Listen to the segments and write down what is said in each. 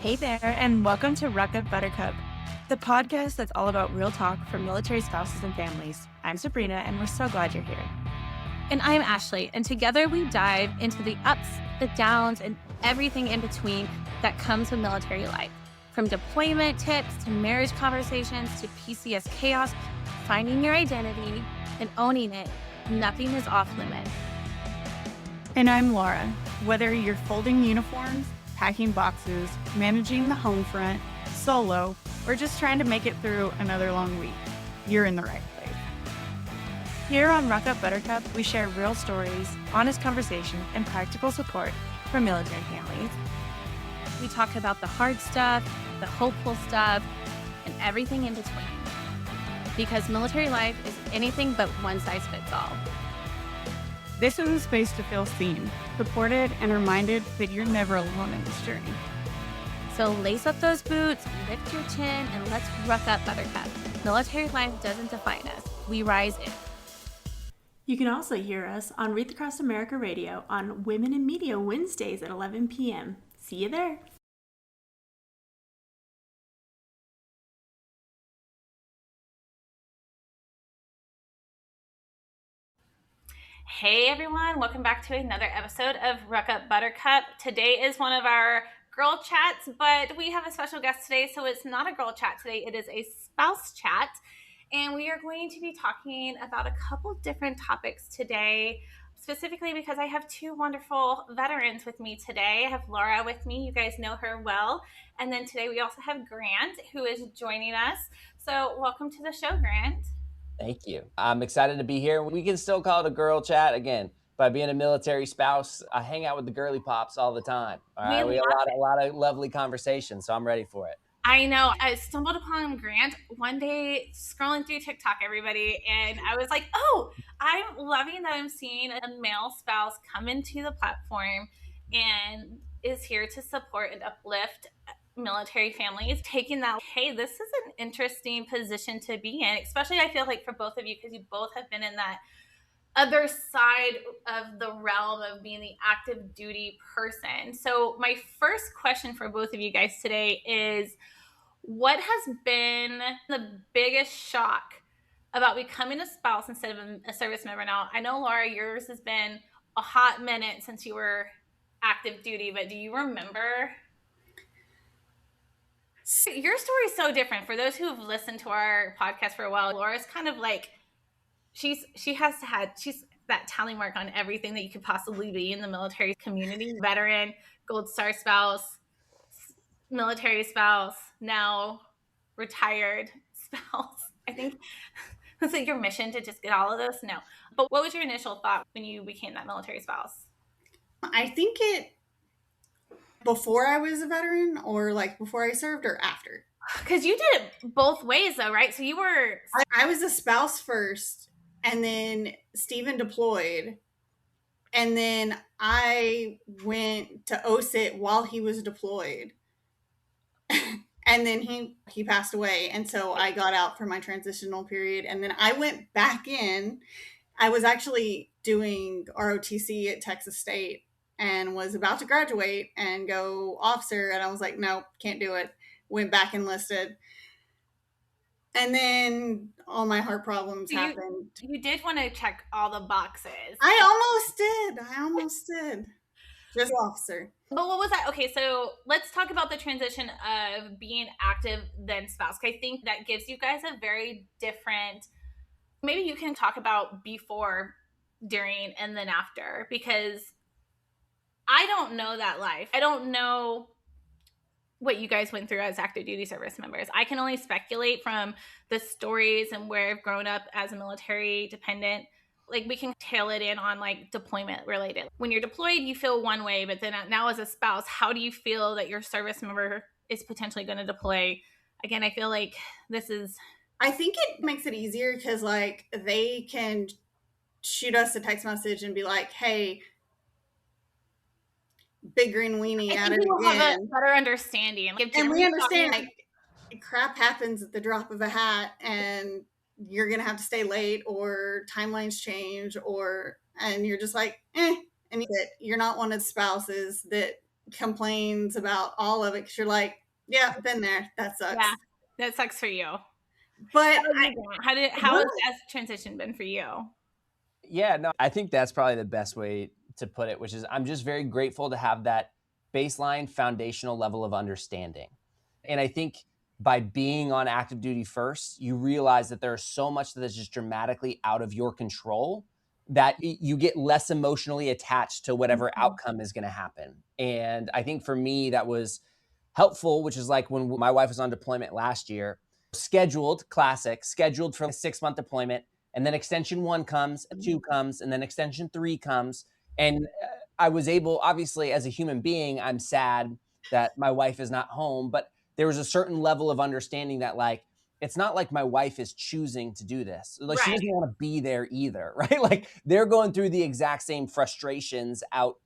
Hey there, and welcome to Ruck, Buttercup, the podcast that's all about real talk for military spouses and families. I'm Sabrina, and we're so glad you're here. And I'm Ashley, and together we dive into the ups, the downs, and everything in between that comes with military life. From deployment tips to marriage conversations to PCS chaos, finding your identity and owning it, nothing is off limits. And I'm Laura. Whether you're folding uniforms, packing boxes, managing the home front, solo, or just trying to make it through another long week, you're in the right place. Here on Ruck Buttercup, we share real stories, honest conversation, and practical support for military families. We talk about the hard stuff, the hopeful stuff, and everything in between. Because military life is anything but one size fits all. This is a space to feel seen, supported, and reminded that you're never alone in this journey. So lace up those boots, lift your chin, and let's ruck up Buttercup. Military life doesn't define us. We rise in. You can also hear us on Wreath Across America Radio on Women in Media Wednesdays at 11 p.m. See you there. Hey everyone, welcome back to another episode of Ruck Up Buttercup. Today is one of our girl chats, but we have a special guest today, so it's not a girl chat today, it is a spouse chat. And we are going to be talking about a couple different topics today, specifically because I have two wonderful veterans with me today. I have Laura with me, you guys know her well. And then today we also have Grant, who is joining us. So welcome to the show, Grant. Thank you. I'm excited to be here. We can still call it a girl chat again. By being a military spouse, I hang out with the girly pops all the time. All right, we have a lot of lovely conversations, so I'm ready for it. I know. I stumbled upon Grant one day scrolling through TikTok, everybody, and I was like, oh, I'm loving that I'm seeing a male spouse come into the platform and is here to support and uplift military families, taking that, hey, this is an interesting position to be in, especially I feel like for both of you, because you both have been in that other side of the realm of being the active duty person. So my first question for both of you guys today is, what has been the biggest shock about becoming a spouse instead of a service member? Now, I know, Laura, yours has been a hot minute since you were active duty, but do you remember? Your story is so different. For those who have listened to our podcast for a while, Laura's kind of like, she's that tally mark on everything that you could possibly be in the military community. Veteran, Gold Star spouse, military spouse, now retired spouse. I think that's like your mission to just get all of this. No. But what was your initial thought when you became that military spouse? I think before I was a veteran, or like before I served, or after. Because you did it both ways though, right? So you were... I was a spouse first, and then Steven deployed, and then I went to OSIT while he was deployed. And then he passed away, and so I got out for my transitional period, and then I went back in. I was actually doing ROTC at Texas State and was about to graduate and go officer, and I was like, no, can't do it. Went back enlisted. And then all my heart problems happened. You did want to check all the boxes. I almost did. Just officer. But what was that? Okay, so let's talk about the transition of being active then spouse. I think that gives you guys a very different, maybe you can talk about before, during, and then after, because I don't know that life. I don't know what you guys went through as active duty service members. I can only speculate from the stories and where I've grown up as a military dependent. Like, we can tail it in on like deployment related. When you're deployed, you feel one way, but then now as a spouse, how do you feel that your service member is potentially going to deploy? Again, I feel like I think it makes it easier because like they can shoot us a text message and be like, hey, big green weenie at it again. Have a better understanding. And we understand like crap happens at the drop of a hat, and you're going to have to stay late, or timelines change, and you're just like, and you're not one of the spouses that complains about all of it because you're like, yeah, been there. That sucks. Yeah, that sucks for you. But how has that transition been for you? Yeah, no, I think that's probably the best way to put it, which is I'm just very grateful to have that baseline foundational level of understanding. And I think by being on active duty first, you realize that there's so much that is just dramatically out of your control that you get less emotionally attached to whatever outcome is going to happen. And I think for me, that was helpful, which is like when my wife was on deployment last year, scheduled for a 6-month deployment. And then extension 1 comes, 2 comes, and then extension 3 comes. And I was able, obviously, as a human being, I'm sad that my wife is not home, but there was a certain level of understanding that, like, it's not like my wife is choosing to do this. Like, Right. She doesn't want to be there either, right? Like, they're going through the exact same frustrations out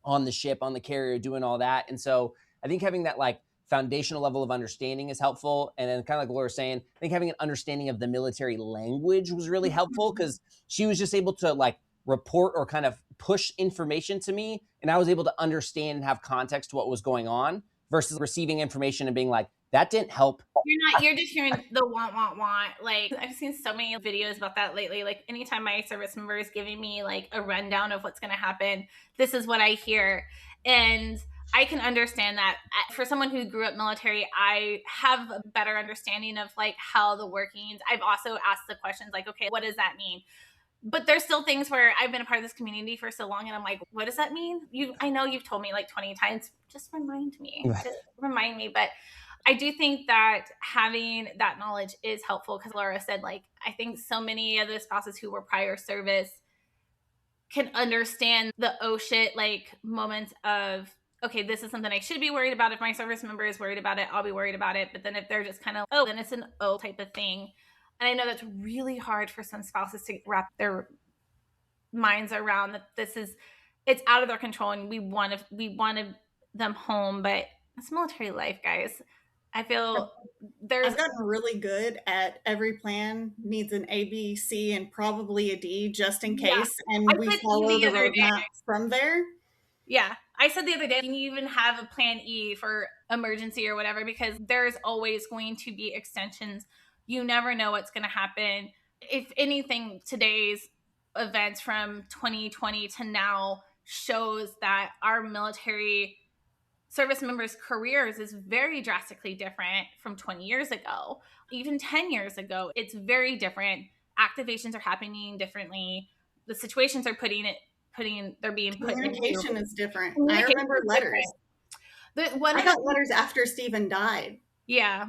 on the ship, on the carrier, doing all that. And so I think having that like foundational level of understanding is helpful. And then kind of like Laura was saying, I think having an understanding of the military language was really helpful because she was just able to like report or kind of push information to me. And I was able to understand and have context to what was going on versus receiving information and being like, that didn't help. You're just hearing the want. Like, I've seen so many videos about that lately. Like, anytime my service member is giving me like a rundown of what's going to happen, this is what I hear. And I can understand that. For someone who grew up military, I have a better understanding of like how the workings. I've also asked the questions like, okay, what does that mean? But there's still things where I've been a part of this community for so long and I'm like, what does that mean? I know you've told me like 20 times. Just remind me. Just remind me. But I do think that having that knowledge is helpful because Laura said, like, I think so many of the spouses who were prior service can understand the oh shit, like moments of, okay, this is something I should be worried about. If my service member is worried about it, I'll be worried about it. But then if they're just kind of, oh, then it's an oh type of thing. And I know that's really hard for some spouses to wrap their minds around that it's out of their control and we wanted them home, but it's military life, guys. I feel I've gotten really good at every plan needs an A, B, C, and probably a D just in case. And we follow the roadmap from there. Yeah. I said the other day, you even have a plan E for emergency or whatever, because there's always going to be extensions. You never know what's going to happen. If anything, today's events from 2020 to now shows that our military service members' careers is very drastically different from 20 years ago. Even 10 years ago, it's very different. Activations are happening differently. The situations are they're being put in. Communication is different. I remember letters. I got letters after Stephen died. Yeah.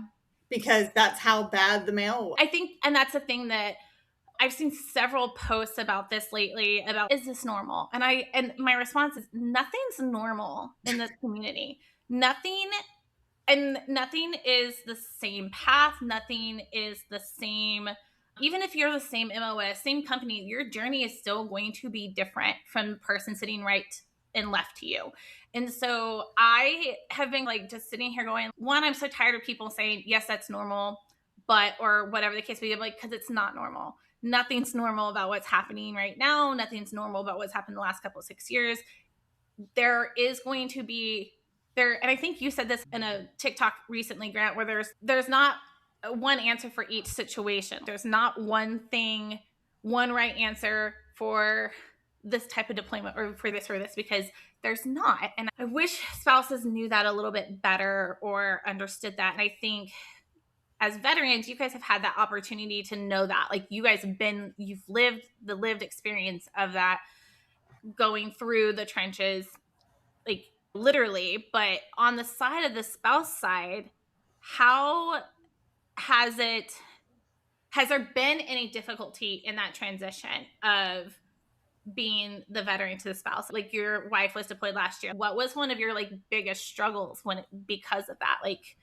Because that's how bad the mail was. I think, and that's the thing that I've seen several posts about this lately about, is this normal? And my response is nothing's normal in this community. Nothing is the same path. Nothing is the same. Even if you're the same MOS, same company, your journey is still going to be different from the person sitting right and left to you. And so I have been like just sitting here going, one, I'm so tired of people saying, yes, that's normal, but, or whatever the case may be, like, because it's not normal. Nothing's normal about what's happening right now. Nothing's normal about what's happened the last couple of 6 years. There is going to be there. And I think you said this in a TikTok recently, Grant, where there's not one answer for each situation. There's not one thing, one right answer for this type of deployment or for this, because there's not. And I wish spouses knew that a little bit better or understood that. And I think as veterans, you guys have had that opportunity to know that. Like, you guys you've lived the lived experience of that, going through the trenches, like literally. But on the side of the spouse side, how has there been any difficulty in that transition of being the veteran to the spouse? Like, your wife was deployed last year. What was one of your like biggest struggles because of that? Like,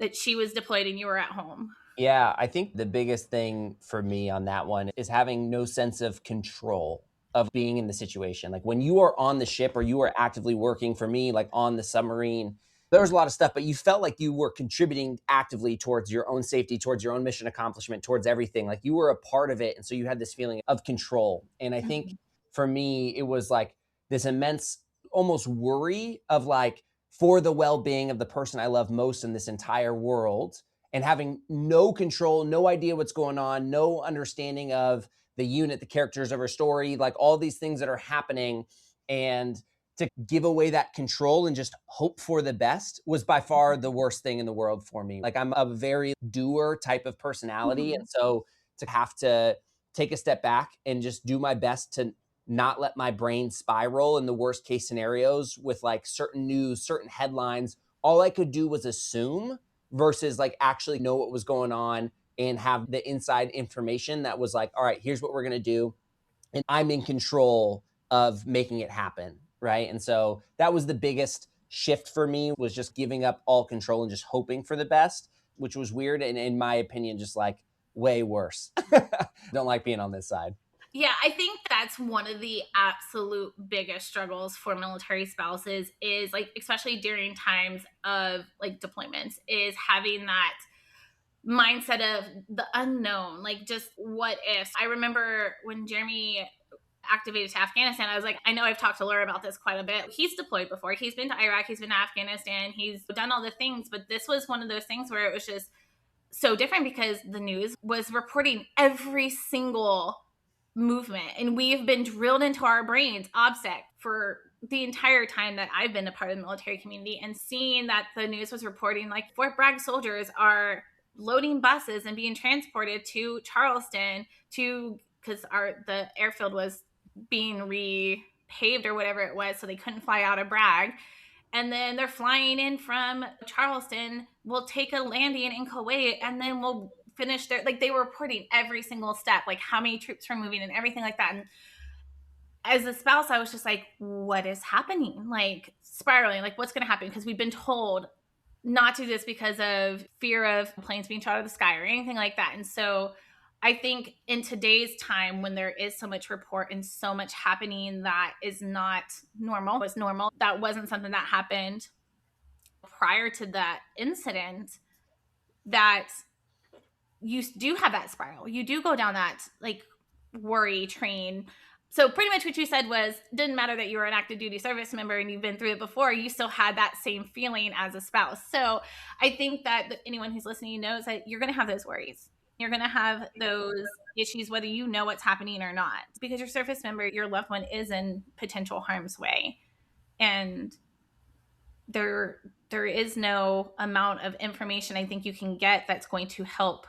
that she was deployed and you were at home? Yeah, I think the biggest thing for me on that one is having no sense of control of being in the situation. Like, when you are on the ship or you are actively working, for me, like on the submarine, there was a lot of stuff, but you felt like you were contributing actively towards your own safety, towards your own mission accomplishment, towards everything. Like, you were a part of it. And so you had this feeling of control. And I think for me, it was like this immense almost worry of like, for the well-being of the person I love most in this entire world, and having no control, no idea what's going on, no understanding of the unit, the characters of her story, like all these things that are happening, and to give away that control and just hope for the best was by far the worst thing in the world for me. Like, I'm a very doer type of personality. Mhm. And so to have to take a step back and just do my best to not let my brain spiral in the worst case scenarios with like certain news, certain headlines, all I could do was assume versus like actually know what was going on and have the inside information that was like, all right, here's what we're going to do. And I'm in control of making it happen. Right. And so that was the biggest shift for me, was just giving up all control and just hoping for the best, which was weird. And in my opinion, just like way worse. Don't like being on this side. Yeah, I think that's one of the absolute biggest struggles for military spouses is like, especially during times of like deployments, is having that mindset of the unknown, like just what if. I remember when Jeremy activated to Afghanistan, I was like, I know I've talked to Laura about this quite a bit. He's deployed before. He's been to Iraq, he's been to Afghanistan, he's done all the things, but this was one of those things where it was just so different because the news was reporting every single movement, and we've been drilled into our brains OBSEC for the entire time that I've been a part of the military community, and seeing that the news was reporting like Fort Bragg soldiers are loading buses and being transported to Charleston because the airfield was being repaved or whatever it was, so they couldn't fly out of Bragg. And then they're flying in from Charleston. We'll take a landing in Kuwait, and then we'll finish their, like, they were reporting every single step, like how many troops were moving and everything like that. And as a spouse, I was just like, what is happening? Like, spiraling, like what's going to happen? Because we've been told not to do this because of fear of planes being shot out of the sky or anything like that. And so I think in today's time, when there is so much report and so much happening that is not normal, was normal, that wasn't something that happened prior to that incident, that you do have that spiral. You do go down that like worry train. So pretty much what you said was, didn't matter that you were an active duty service member and you've been through it before, you still had that same feeling as a spouse. So I think that anyone who's listening knows that you're going to have those worries. You're going to have those issues, whether you know what's happening or not, because your service member, your loved one, is in potential harm's way. And there is no amount of information I think you can get that's going to help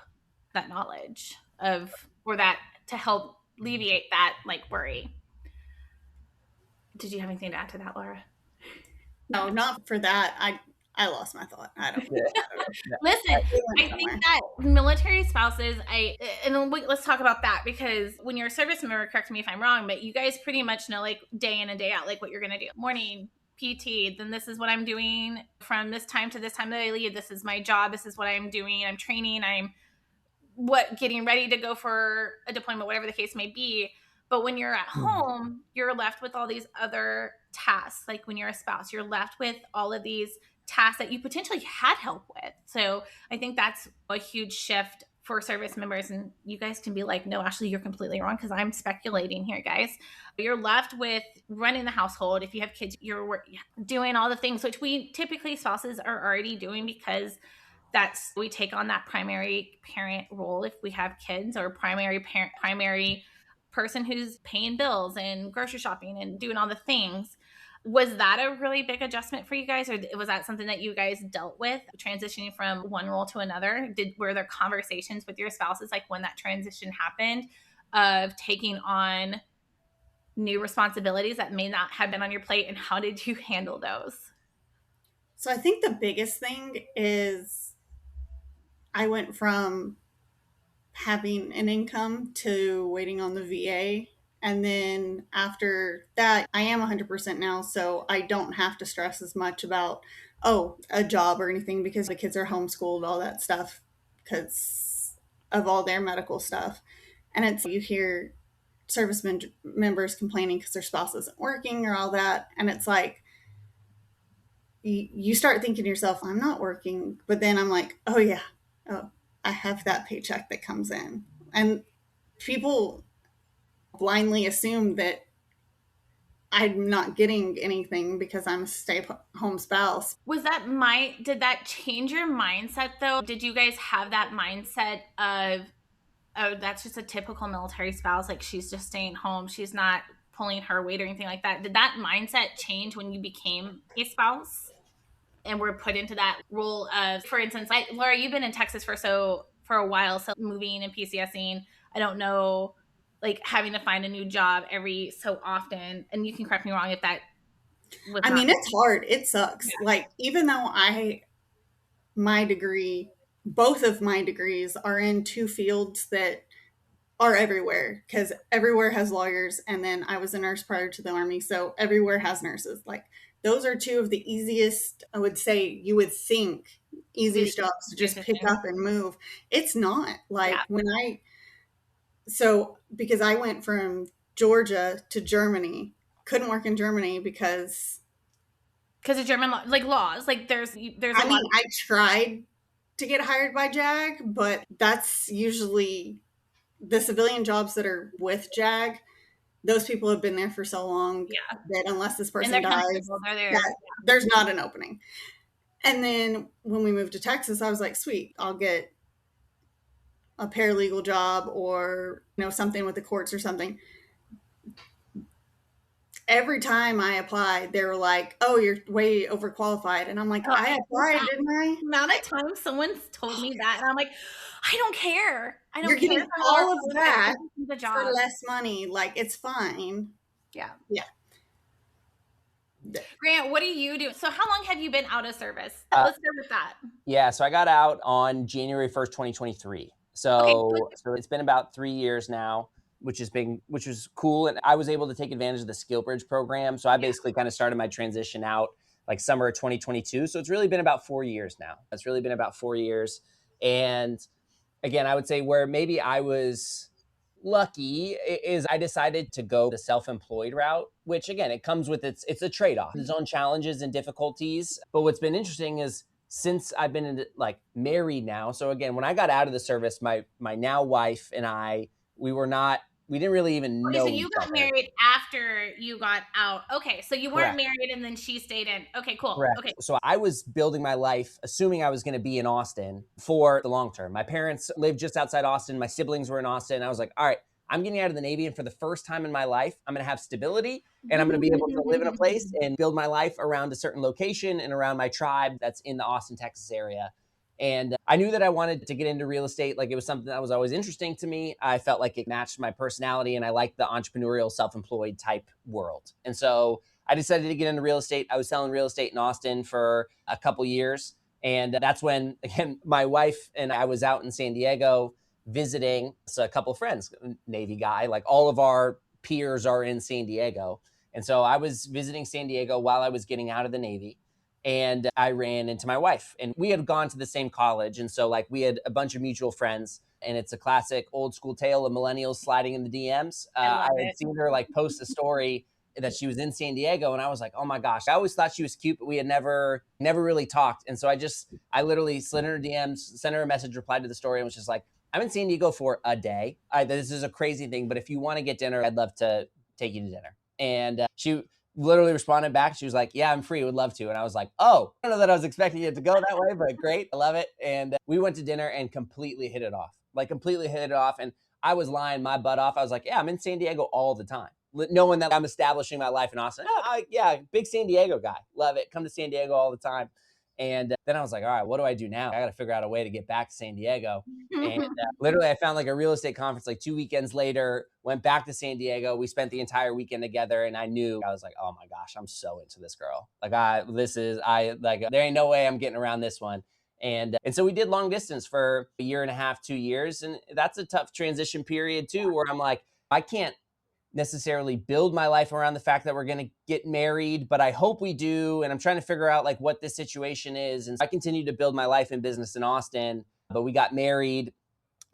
that knowledge of, or that to help alleviate that like worry. Did you have anything to add to that, Laura? No, not for that. I lost my thought. I don't know. Listen, I think that military spouses, let's talk about that, because when you're a service member, correct me if I'm wrong, but you guys pretty much know like day in and day out, like what you're going to do. Morning, PT, then this is what I'm doing from this time to this time that I leave. This is my job. This is what I'm doing. I'm training. I'm getting ready to go for a deployment, whatever the case may be. But when you're at home, you're left with all these other tasks. Like when you're a spouse, you're left with all of these tasks that you potentially had help with. So I think that's a huge shift for service members. And you guys can be like, no, Ashley, you're completely wrong, because I'm speculating here, guys. You're left with running the household. If you have kids, you're doing all the things, which we typically, spouses are already doing, because we take on that primary parent role if we have kids, or primary person who's paying bills and grocery shopping and doing all the things. Was that a really big adjustment for you guys, or was that something that you guys dealt with, transitioning from one role to another? Were there conversations with your spouses, like when that transition happened, of taking on new responsibilities that may not have been on your plate, and how did you handle those? So I think the biggest thing is I went from having an income to waiting on the VA. And then after that, I am 100% now. So I don't have to stress as much about, a job or anything, because the kids are homeschooled, all that stuff, because of all their medical stuff. And you hear service members complaining because their spouse isn't working or all that. And it's like, you start thinking to yourself, I'm not working. But then I'm like, I have that paycheck that comes in. And people blindly assume that I'm not getting anything because I'm a stay-home spouse. Did that change your mindset though? Did you guys have that mindset of, oh, that's just a typical military spouse, like she's just staying home, she's not pulling her weight or anything like that? Did that mindset change when you became a spouse and were put into that role of, for instance, like Laura, you've been in Texas for a while, so moving and PCSing, I don't know, like having to find a new job every so often, and you can correct me wrong if that was I not. mean, it's hard. It sucks. Yeah. Like, even though my degree, both of my degrees are in two fields that are everywhere, because everywhere has lawyers, and then I was a nurse prior to the Army, so everywhere has nurses. Like, those are two of the easiest, I would say, you would think, easiest jobs to just pick up and move. It's not. Like, because I went from Georgia to Germany, couldn't work in Germany because of German laws. Like there's I tried to get hired by JAG, but that's usually the civilian jobs that are with JAG. Those people have been there for so long that unless this person dies, there's not an opening. And then when we moved to Texas, I was like, sweet, I'll get a paralegal job or, something with the courts or something. Every time I applied, they were like, oh, you're way overqualified. And I'm like, I applied, didn't I? The amount of times someone's told me that, and I'm like, I don't care. You're getting all of that for less money. Like, it's fine. Yeah. Yeah. Grant, what do you do? So how long have you been out of service? Let's start with that. Yeah, so I got out on January 1st, 2023. So it's been about 3 years now, which was cool. And I was able to take advantage of the Skill Bridge program. So I basically kind of started my transition out like summer of 2022. So it's really been about 4 years now. It's really been about 4 years. And again, I would say where maybe I was lucky is I decided to go the self-employed route, which again, it comes with it's a trade-off, its own challenges and difficulties. But what's been interesting is since I've been married now. So again, when I got out of the service, my now wife and I, we didn't really even know. So you got married after you got out. Okay. So you weren't married and then she stayed in. Okay, cool. Correct. Okay. So I was building my life, assuming I was going to be in Austin for the long term. My parents lived just outside Austin. My siblings were in Austin. I was like, all right, I'm getting out of the Navy. And for the first time in my life, I'm going to have stability and I'm going to be able to live in a place and build my life around a certain location and around my tribe that's in the Austin, Texas area. And I knew that I wanted to get into real estate. Like, it was something that was always interesting to me. I felt like it matched my personality and I liked the entrepreneurial, self-employed type world. And so I decided to get into real estate. I was selling real estate in Austin for a couple years. And that's when, again, my wife and I was out in San Diego visiting a couple of friends, Navy guy, like all of our peers are in San Diego. And so I was visiting San Diego while I was getting out of the Navy. And I ran into my wife and we had gone to the same college. And so we had a bunch of mutual friends and it's a classic old school tale of millennials sliding in the DMs. I had seen her post a story that she was in San Diego. And I was like, oh my gosh, I always thought she was cute, but we had never really talked. And so I literally slid in her DMs, sent her a message, replied to the story and was just like, I'm in San Diego for a day. This is a crazy thing, but if you want to get dinner, I'd love to take you to dinner. And she literally responded back. She was like, yeah, I'm free. Would love to. And I was like, oh, I don't know that I was expecting it to go that way, but great. I love it. And we went to dinner and completely hit it off. And I was lying my butt off. I was like, yeah, I'm in San Diego all the time. Knowing that I'm establishing my life in Austin. Oh, yeah, big San Diego guy. Love it. Come to San Diego all the time. And then I was like, all right, what do I do now? I got to figure out a way to get back to San Diego. And literally I found a real estate conference 2 weekends later, went back to San Diego. We spent the entire weekend together and I was like, oh my gosh, I'm so into this girl. There ain't no way I'm getting around this one. And so we did long distance for a year and a half, 2 years. And that's a tough transition period too, where I'm like, I can't necessarily build my life around the fact that we're going to get married, but I hope we do. And I'm trying to figure out what this situation is. And so I continued to build my life and business in Austin, but we got married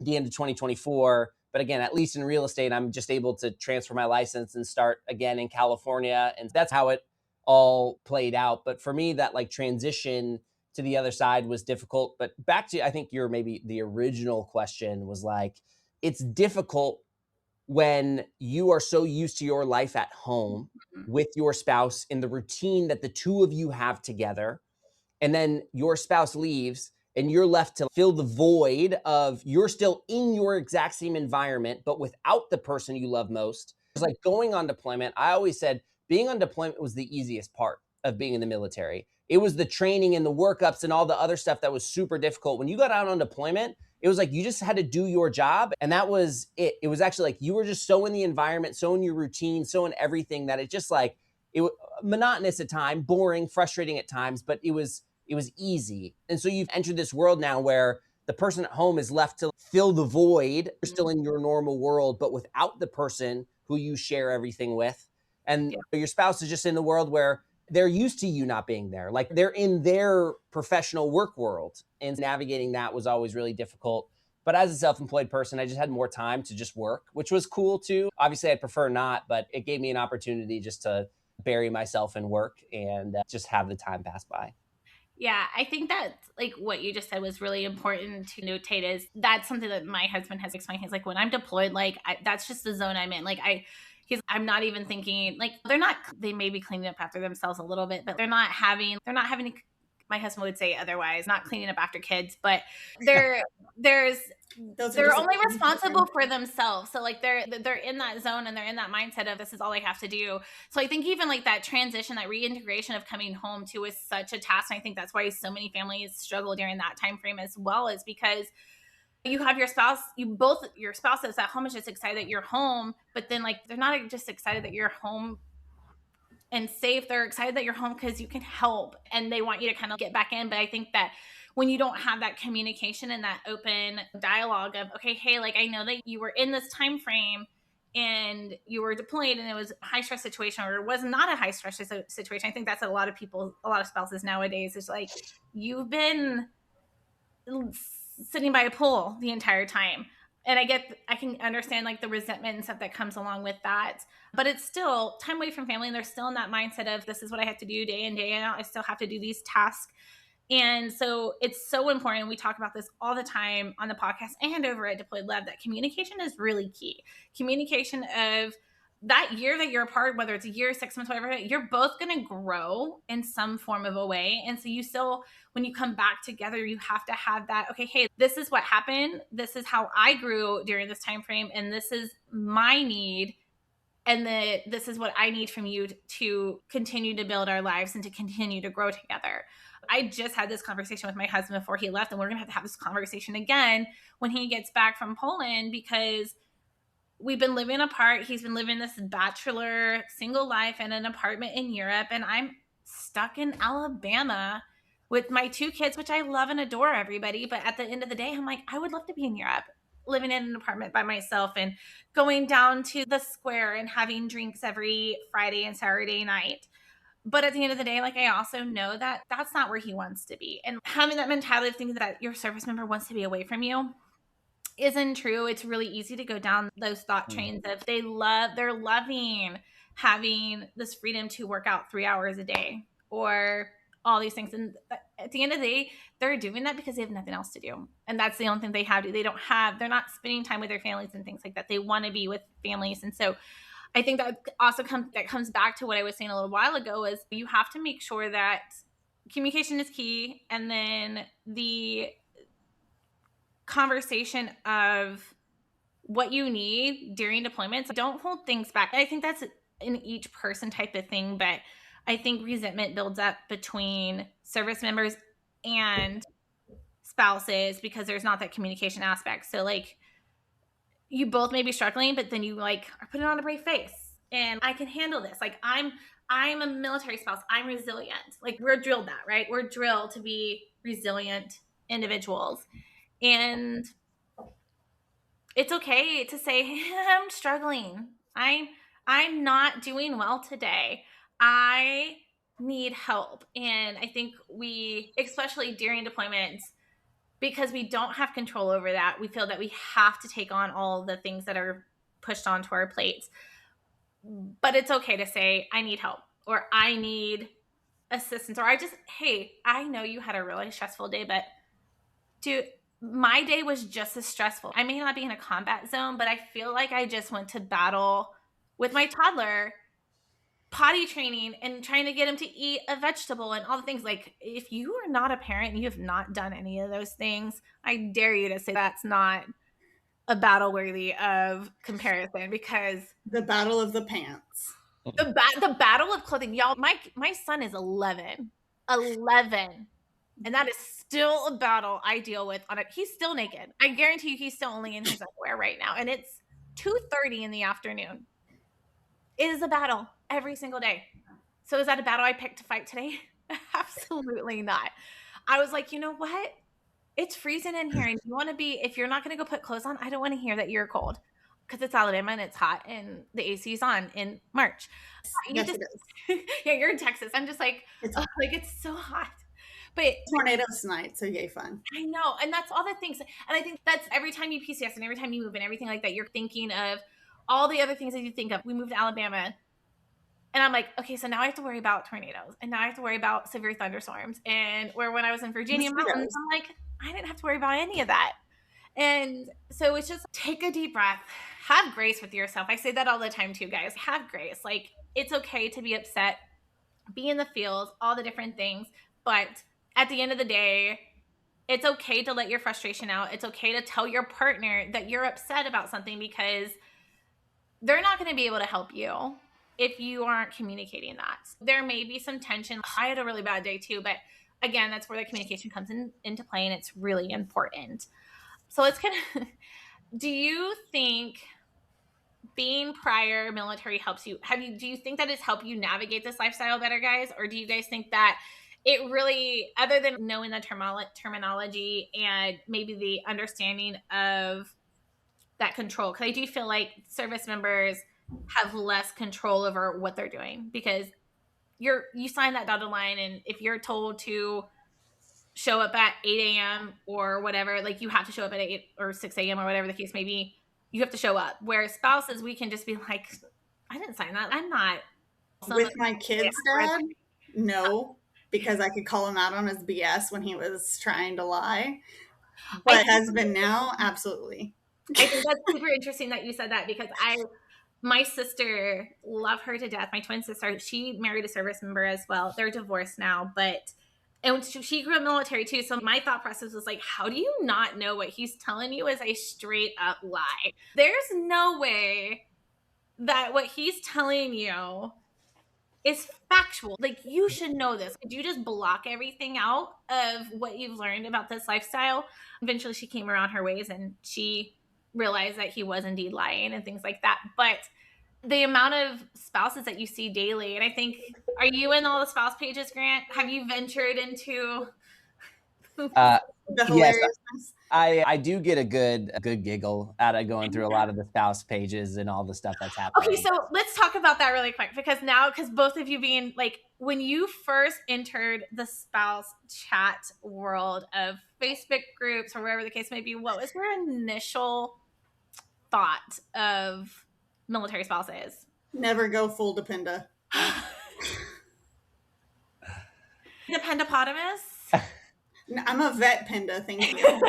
at the end of 2024. But again, at least in real estate, I'm just able to transfer my license and start again in California. And that's how it all played out. But for me, that transition to the other side was difficult. But back to, I think maybe the original question was it's difficult when you are so used to your life at home with your spouse in the routine that the two of you have together, and then your spouse leaves and you're left to fill the void of you're still in your exact same environment, but without the person you love most. It's like going on deployment. I always said being on deployment was the easiest part of being in the military. It was the training and the workups and all the other stuff that was super difficult. When you got out on deployment, it was like you just had to do your job, and that was it. It was actually like you were just so in the environment, so in your routine, so in everything that it just like it was monotonous at times, boring, frustrating at times, but it was easy. And so you've entered this world now where the person at home is left to fill the void. You're still in your normal world, but without the person who you share everything with. And your spouse is just in the world where they're used to you not being there. Like they're in their professional work world, and navigating that was always really difficult. But as a self-employed person, I just had more time to just work, which was cool too. Obviously, I'd prefer not, but it gave me an opportunity just to bury myself in work and just have the time pass by. Yeah, I think that like what you just said was really important to notate is that's something that my husband has explained. He's like, when I'm deployed, like that's just the zone I'm in. Like I'm not even thinking like they may be cleaning up after themselves a little bit, but they're not having, my husband would say otherwise, not cleaning up after kids, but they're only responsible for themselves. So like they're in that zone and they're in that mindset of this is all I have to do. So I think even like that transition, that reintegration of coming home to is such a task. And I think that's why so many families struggle during that time frame as well, is because you have your spouse, your spouse that's at home is just excited that you're home, but then like they're not just excited that you're home and safe. They're excited that you're home because you can help and they want you to kind of get back in. But I think that when you don't have that communication and that open dialogue of, okay, hey, like I know that you were in this time frame and you were deployed and it was a high stress situation, or it was not a high stress situation. I think that's a lot of spouses nowadays is like, you've been sitting by a pool the entire time. And I can understand like the resentment and stuff that comes along with that, but it's still time away from family. And they're still in that mindset of this is what I have to do day in, day out. I still have to do these tasks. And so it's so important. We talk about this all the time on the podcast and over at Deployed Lab, that communication is really key. Communication of that year that you're apart, whether it's a year, 6 months, whatever, you're both going to grow in some form of a way. And so you still, when you come back together, you have to have that, okay, hey, this is what happened. This is how I grew during this time frame. And this is my need. And this is what I need from you to continue to build our lives and to continue to grow together. I just had this conversation with my husband before he left, and we're going to have this conversation again when he gets back from Poland, because we've been living apart. He's been living this bachelor single life in an apartment in Europe, and I'm stuck in Alabama with my 2 kids, which I love and adore, everybody. But at the end of the day, I'm like, I would love to be in Europe, living in an apartment by myself and going down to the square and having drinks every Friday and Saturday night. But at the end of the day, like I also know that that's not where he wants to be. And having that mentality of thinking that your service member wants to be away from you isn't true. It's really easy to go down those thought trains of they're loving having this freedom to work out 3 hours a day or all these things. And at the end of the day, they're doing that because they have nothing else to do. And that's the only thing they have to do. They're not spending time with their families and things like that. They want to be with families. And so I think that also comes back to what I was saying a little while ago, is you have to make sure that communication is key. And then the conversation of what you need during deployments, don't hold things back. I think that's in each person type of thing, but I think resentment builds up between service members and spouses because there's not that communication aspect. So like you both may be struggling, but then you like are putting on a brave face and I can handle this. Like I'm a military spouse. I'm resilient. Like we're drilled that, right? We're drilled to be resilient individuals. And it's okay to say, hey, I'm struggling. I'm not doing well today. I need help. And I think we, especially during deployments, because we don't have control over that, we feel that we have to take on all the things that are pushed onto our plates. But it's okay to say, I need help, or I need assistance, or hey, I know you had a really stressful day, but my day was just as stressful. I may not be in a combat zone, but I feel like I just went to battle with my toddler, potty training and trying to get him to eat a vegetable and all the things. Like, if you are not a parent and you have not done any of those things, I dare you to say that's not a battle worthy of comparison, because The battle of the pants. the battle of clothing, y'all. My son is 11, and that is still a battle I deal with on it. He's still naked. I guarantee you, he's still only in his underwear right now, and it's 2:30 in the afternoon. It is a battle every single day. So is that a battle I picked to fight today? Absolutely not. I was like, you know what? It's freezing in here, and you want to be, if you're not going to go put clothes on, I don't want to hear that you're cold, because it's Alabama and it's hot and the AC is on in March. Yes, it is. Yeah, you're in Texas. I'm just like, it's so hot. But Tornadoes tonight, so yay fun. I know. And that's all the things. And I think that's every time you PCS and every time you move and everything like that, you're thinking of all the other things that you think of. We moved to Alabama, and I'm like, okay, so now I have to worry about tornadoes, and now I have to worry about severe thunderstorms. And where when I was in Virginia mountains, I'm like, I didn't have to worry about any of that. And so it's just take a deep breath, have grace with yourself. I say that all the time too, guys. Have grace. Like, it's okay to be upset, be in the feels, all the different things. But at the end of the day, it's okay to let your frustration out. It's okay to tell your partner that you're upset about something, because they're not going to be able to help you if you aren't communicating that. There may be some tension. I had a really bad day too, but again, that's where the communication comes into play, and it's really important. So let's do you think being prior military helps you? Do you think that it's helped you navigate this lifestyle better, guys? Or do you guys think that it really, other than knowing the terminology and maybe the understanding of that control, because I do feel like service members have less control over what they're doing, because you sign that dotted line, and if you're told to show up at 8 a.m. or whatever, like, you have to show up at 8 or 6 a.m. or whatever the case may be, you have to show up. Whereas spouses, we can just be like, I didn't sign that. I'm not. With my kids' dad, no, because I could call him out on his BS when he was trying to lie. But husband now, absolutely. I think that's super interesting that you said that, because my sister, love her to death. My twin sister, she married a service member as well. They're divorced now, and she grew up military too. So my thought process was like, how do you not know what he's telling you is a straight up lie? There's no way that what he's telling you is factual. Like, you should know this. Did you just block everything out of what you've learned about this lifestyle? Eventually she came around her ways, and she realized that he was indeed lying and things like that. But the amount of spouses that you see daily, and I think, are you in all the spouse pages, Grant? Have you ventured into the hilariousness? Yes, I do get a good giggle out of going through a lot of the spouse pages and all the stuff that's happening. Okay, so let's talk about that really quick, because both of you being like, when you first entered the spouse chat world of Facebook groups or wherever the case may be, what was your initial thought of military spouses? Never go full dependa. Dependopotamus? I'm a vet penda, thank you.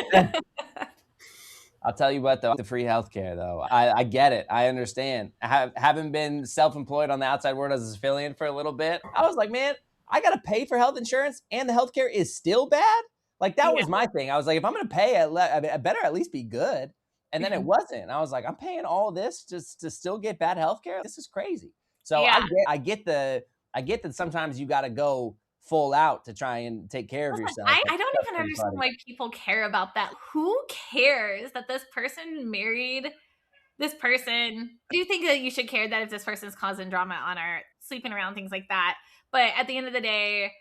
I'll tell you what, though, the free healthcare, though, I get it. I understand. Having been self-employed on the outside world as a civilian for a little bit, I was like, man, I got to pay for health insurance and the healthcare is still bad? Like, that was my thing. I was like, if I'm going to pay, I better at least be good. And then it wasn't. I was like, I'm paying all this just to still get bad healthcare? This is crazy. So I get that sometimes you got to go full out to try and take care of yourself. I don't even understand why people care about that. Who cares that this person married this person? I do think that you should care that if this person's causing drama on our sleeping around, things like that. But at the end of the day,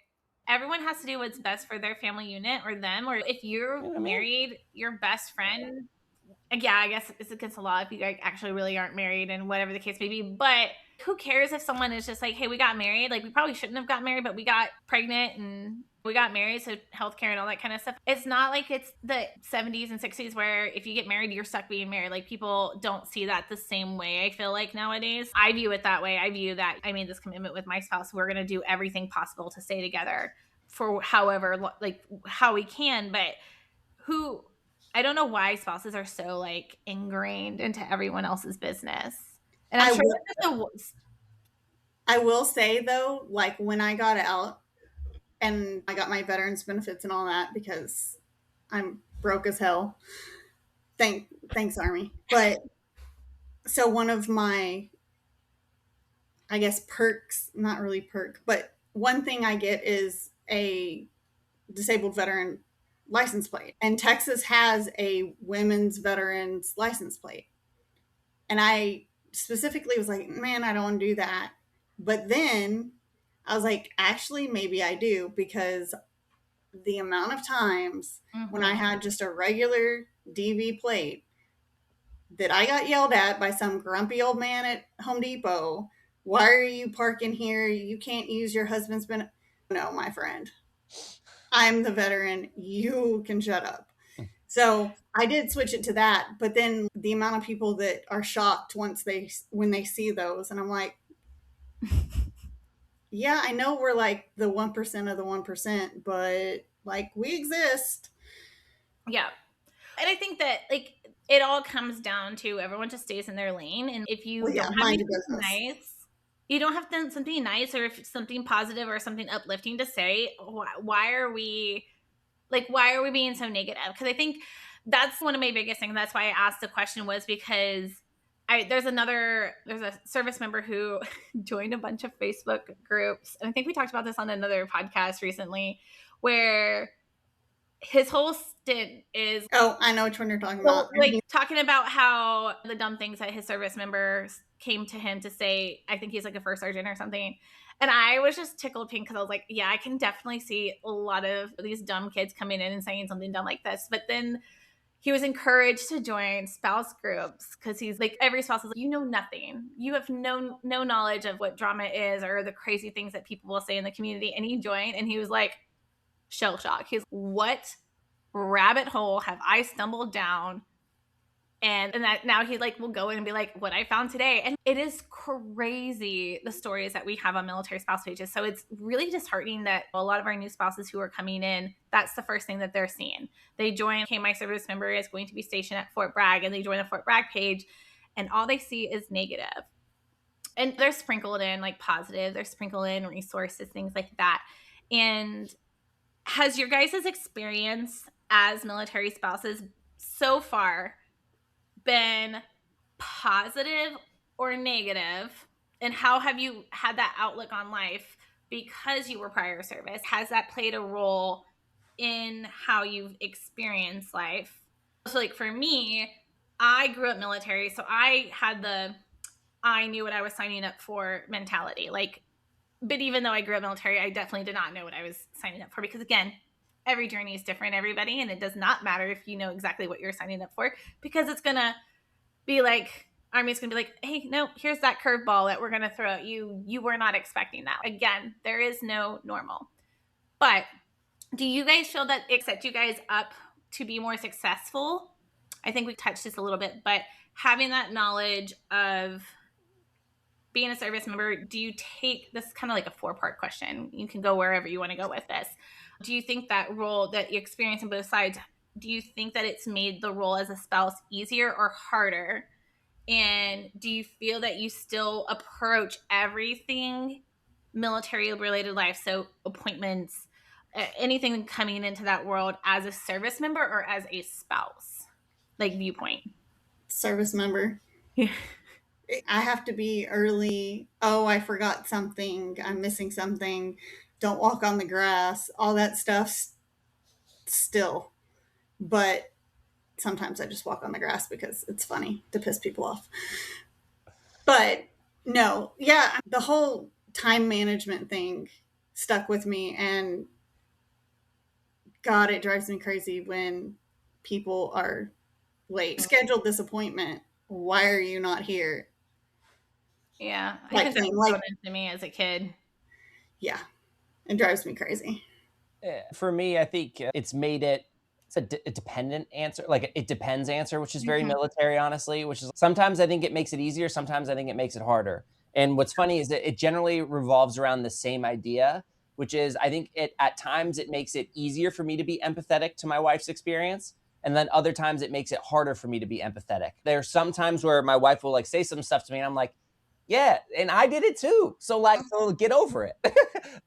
everyone has to do what's best for their family unit or them. Or if you're married, your best friend, yeah, I guess it's against the law if you actually really aren't married and whatever the case may be. But who cares if someone is just like, hey, we got married. Like, we probably shouldn't have got married, but we got pregnant and we got married. So healthcare and all that kind of stuff. It's not like it's the 70s and 60s where if you get married, you're stuck being married. Like, people don't see that the same way, I feel like, nowadays. I view it that way. I view that I made this commitment with my spouse. We're going to do everything possible to stay together for however, like, how we can. But I don't know why spouses are so like ingrained into everyone else's business. And I'm sure I will say though, like when I got out and I got my veterans benefits and all that, because I'm broke as hell. Thanks, Army. But so one of my, I guess, perks, not really perk, but one thing I get is a disabled veteran license plate. And Texas has a women's veterans license plate. And I specifically was like, man, I don't want to do that. But then I was like, actually, maybe I do, because the amount of times when I had just a regular DV plate that I got yelled at by some grumpy old man at Home Depot, why are you parking here? You can't use your husband's benefit. No, my friend, I'm the veteran. You can shut up. So I did switch it to that, but then the amount of people that are shocked when they see those, and I'm like, yeah, I know we're like the 1% of the 1%, but like we exist. Yeah. And I think that like it all comes down to everyone just stays in their lane. And if you don't have anything nice, you don't have something nice or if something positive or something uplifting to say, why are we being so negative? Because I think that's one of my biggest things. That's why I asked the question, was because there's a service member who joined a bunch of Facebook groups. And I think we talked about this on another podcast recently, where his whole stint is, oh, I know which one you're talking about. Like talking about how the dumb things that his service members came to him to say. I think he's like a first sergeant or something. And I was just tickled pink because I was like, yeah, I can definitely see a lot of these dumb kids coming in and saying something dumb like this. But then he was encouraged to join spouse groups because he's like, every spouse is like, you know nothing. You have no knowledge of what drama is or the crazy things that people will say in the community. And he joined and he was like, shell shock. He's, what rabbit hole have I stumbled down? And that now he like will go in and be like, what I found today. And it is crazy, the stories that we have on military spouse pages. So it's really disheartening that a lot of our new spouses who are coming in, that's the first thing that they're seeing. They join, okay, my service member is going to be stationed at Fort Bragg, and they join the Fort Bragg page and all they see is negative. And they're sprinkled in like positive, they're sprinkled in resources, things like that. And has your guys' experience as military spouses so far been positive or negative? And how have you had that outlook on life because you were prior service? Has that played a role in how you've experienced life? So like for me, I grew up military, so I had I knew what I was signing up for mentality. Like, but even though I grew up military, I definitely did not know what I was signing up for, because again, every journey is different, everybody, and it does not matter if you know exactly what you're signing up for, because it's going to be like, Army's going to be like, hey, no, here's that curveball that we're going to throw at you. You were not expecting that. Again, there is no normal. But do you guys feel that it set you guys up to be more successful? I think we touched this a little bit, but having that knowledge of being a service member, do you take this kind of like a 4-part question? You can go wherever you want to go with this. Do you think that role that you experience on both sides, do you think that it's made the role as a spouse easier or harder? And do you feel that you still approach everything military related life, so appointments, anything coming into that world, as a service member or as a spouse, like viewpoint? Service member. I have to be early. Oh, I forgot something. I'm missing something. Don't walk on the grass. All that stuff still. But sometimes I just walk on the grass because it's funny to piss people off. But no, yeah, the whole time management thing stuck with me. And God, it drives me crazy when people are late. Scheduled this appointment. Why are you not here? Yeah, I think that was to me as a kid. Yeah, it drives me crazy. For me, I think it's made it, it's a dependent answer, like it depends answer, which is very military, honestly, which is sometimes I think it makes it easier, sometimes I think it makes it harder. And what's funny is that it generally revolves around the same idea, which is I think at times it makes it easier for me to be empathetic to my wife's experience, And then other times it makes it harder for me to be empathetic. There's some times where my wife will like say some stuff to me and I'm like, yeah, and I did it too. So get over it.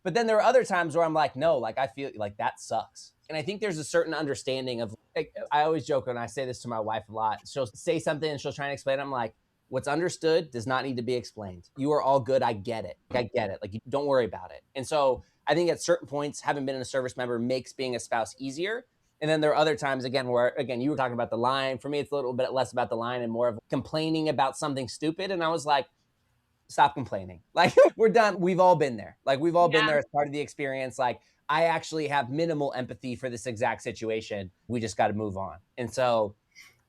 But then there are other times where I'm like, no, like I feel like that sucks. And I think there's a certain understanding of, like, I always joke and I say this to my wife a lot. She'll say something and she'll try and explain it. I'm like, what's understood does not need to be explained. You are all good. I get it. I get it. Like, don't worry about it. And so I think at certain points, having been a service member makes being a spouse easier. And then there are other times, again, where, again, you were talking about the line. For me, it's a little bit less about the line and more of complaining about something stupid. And I was like, stop complaining. Like, we're done. We've all been there. Like, we've all been there as part of the experience. Like, I actually have minimal empathy for this exact situation. We just got to move on. And so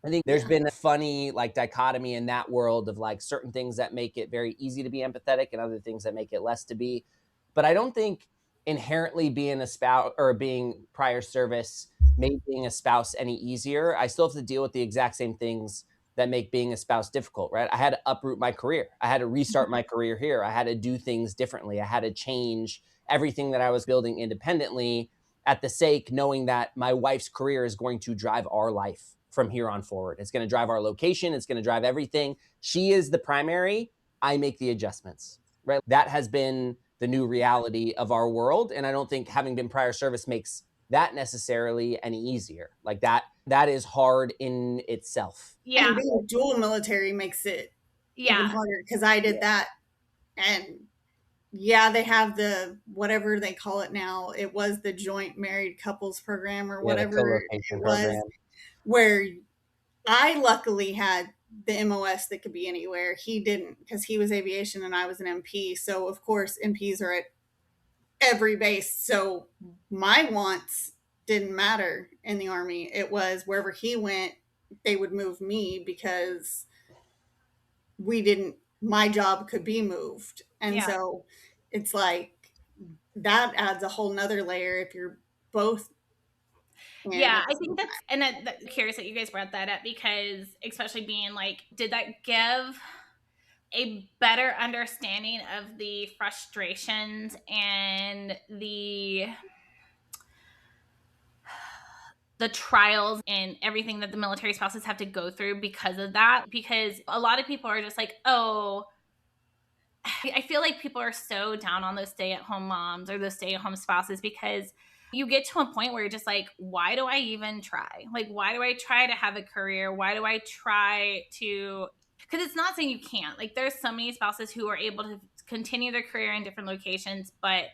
I think there's been a funny like dichotomy in that world of like certain things that make it very easy to be empathetic and other things that make it less to be. But I don't think inherently being a spouse or being prior service made being a spouse any easier. I still have to deal with the exact same things that make being a spouse difficult, right? I had to uproot my career. I had to restart my career here. I had to do things differently. I had to change everything that I was building independently at the sake, knowing that my wife's career is going to drive our life from here on forward. It's going to drive our location. It's going to drive everything. She is the primary. I make the adjustments, right? That has been the new reality of our world. And I don't think having been prior service makes that necessarily any easier. Like that is hard in itself. Yeah. And being dual military makes it even harder because I did that. And yeah, they have the, whatever they call it now. It was the joint married couples program or whatever it was, program. Where I luckily had the MOS that could be anywhere. He didn't because he was aviation and I was an MP. So of course MPs are at every base. So my wants didn't matter in the Army. It was wherever he went, they would move me because my job could be moved. And so it's like, that adds a whole nother layer if you're both. Yeah, I think that's curious that you guys brought that up because especially being like, did that give a better understanding of the frustrations and the trials and everything that the military spouses have to go through because of that? Because a lot of people are just like, oh, I feel like people are so down on those stay-at-home moms or those stay-at-home spouses because you get to a point where you're just like, why do I even try? Like, why do I try to have a career? Why do I try to, because it's not saying you can't. Like, there's so many spouses who are able to continue their career in different locations, but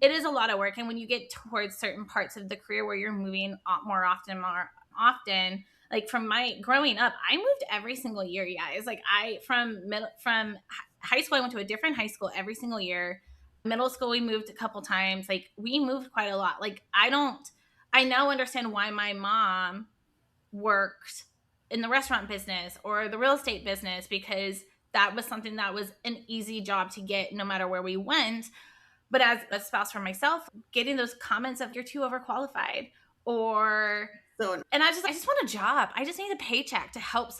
it is a lot of work. And when you get towards certain parts of the career where you're moving more often, like from my growing up, I moved every single year, you guys. Like from high school, I went to a different high school every single year. Middle school, we moved a couple times. Like we moved quite a lot. Like I now understand why my mom worked in the restaurant business or the real estate business, because that was something that was an easy job to get no matter where we went. But as a spouse for myself, getting those comments of you're too overqualified and I just want a job. I just need a paycheck to help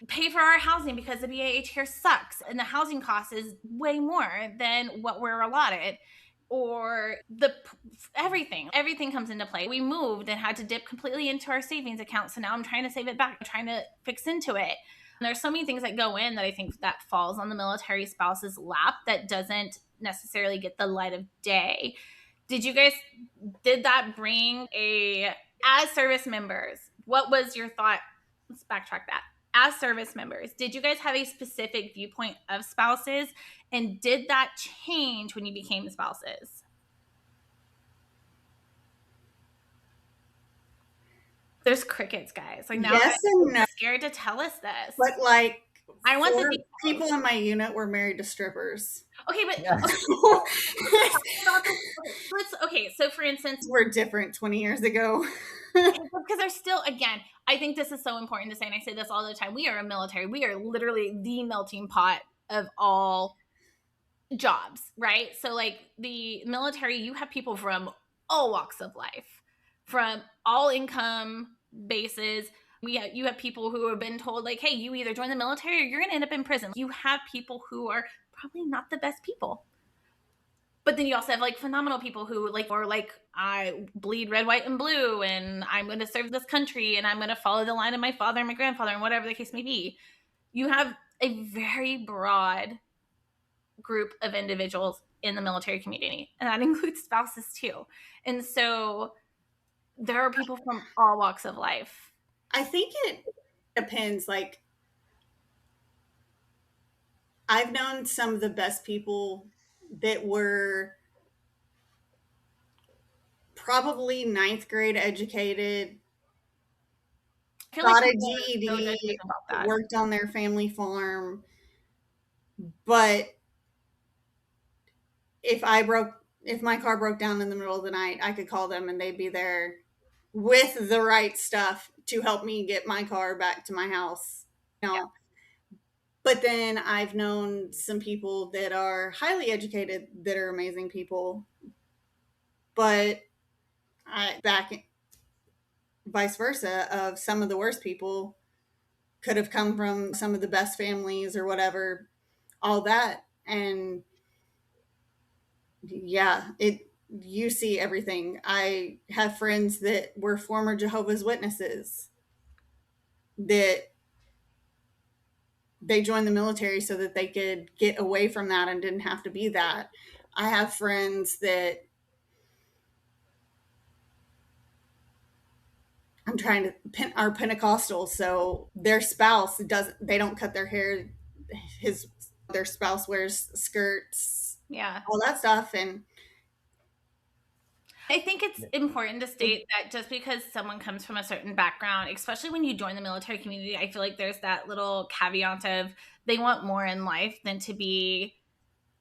pay for our housing because the BAH here sucks and the housing cost is way more than what we're allotted, or everything comes into play. We moved and had to dip completely into our savings account. So now I'm trying to save it back, I'm trying to fix into it. And there's so many things that go in that I think that falls on the military spouse's lap that doesn't necessarily get the light of day. Did that bring as service members, what was your thought? Let's backtrack that. As service members, did you guys have a specific viewpoint of spouses? And did that change when you became spouses? There's crickets, guys. Like now I'm scared to tell us this. But like, I want the people in my unit were married to strippers. Okay, but so for instance, we're different 20 years ago. Because there's still, again, I think this is so important to say, and I say this all the time, we are a military. We are literally the melting pot of all jobs, right? So like the military, you have people from all walks of life, from all income bases. You have people who have been told like, hey, you either join the military or you're going to end up in prison. You have people who are probably not the best people. But then you also have like phenomenal people who like, or like, I bleed red, white, and blue, and I'm going to serve this country, and I'm going to follow the line of my father and my grandfather, and whatever the case may be. You have a very broad group of individuals in the military community, and that includes spouses too. And so there are people from all walks of life. I think it depends. Like, I've known some of the best people that were probably ninth grade educated, I feel got like a people are so GED, judgmental about that. worked on their family farm. But if my car broke down in the middle of the night, I could call them and they'd be there with the right stuff to help me get my car back to my house. Yeah. But then I've known some people that are highly educated that are amazing people. But vice versa, of some of the worst people could have come from some of the best families or whatever, all that. And yeah, you see everything. I have friends that were former Jehovah's Witnesses that they joined the military so that they could get away from that and didn't have to be that. I have friends that are Pentecostal, so their spouse they don't cut their hair. Their spouse wears skirts, all that stuff. And I think it's important to state that just because someone comes from a certain background, especially when you join the military community, I feel like there's that little caveat of they want more in life than to be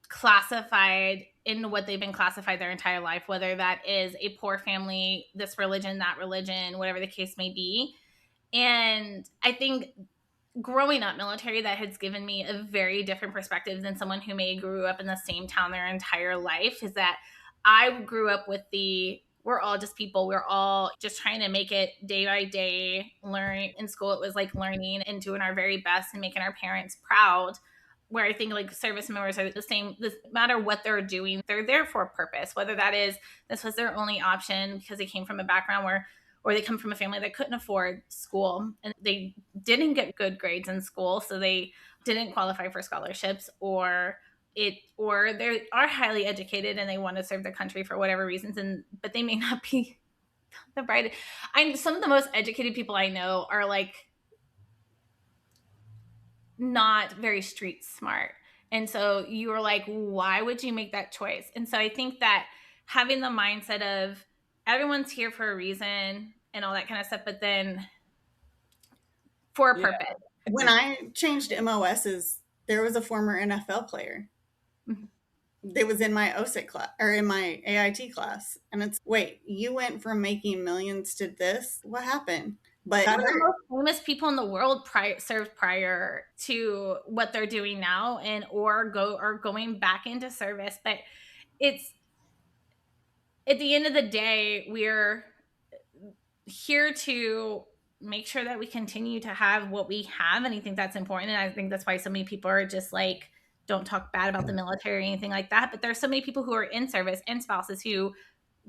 classified in what they've been classified their entire life, whether that is a poor family, this religion, that religion, whatever the case may be. And I think growing up military, that has given me a very different perspective than someone who may grew up in the same town their entire life, is that I grew up with we're all just people. We're all just trying to make it day by day. Learning in school, it was like learning and doing our very best and making our parents proud. Where I think like service members are the same, no matter what they're doing, they're there for a purpose, whether that is this was their only option because they came from a background or they come from a family that couldn't afford school and they didn't get good grades in school, so they didn't qualify for scholarships, or they are highly educated and they want to serve their country for whatever reasons, but they may not be the brightest. Some of the most educated people I know are like not very street smart. And so you were like, why would you make that choice? And so I think that having the mindset of everyone's here for a reason and all that kind of stuff, but then for a purpose. When I changed MOSs, there was a former NFL player that was in my OSIT class or in my AIT class. And it's, wait, you went from making millions to this? What happened? But some of the most famous people in the world served prior to what they're doing now, and or going back into service. But it's at the end of the day, we're here to make sure that we continue to have what we have, and I think that's important. And I think that's why so many people are just like, don't talk bad about the military or anything like that. But there's so many people who are in service and spouses who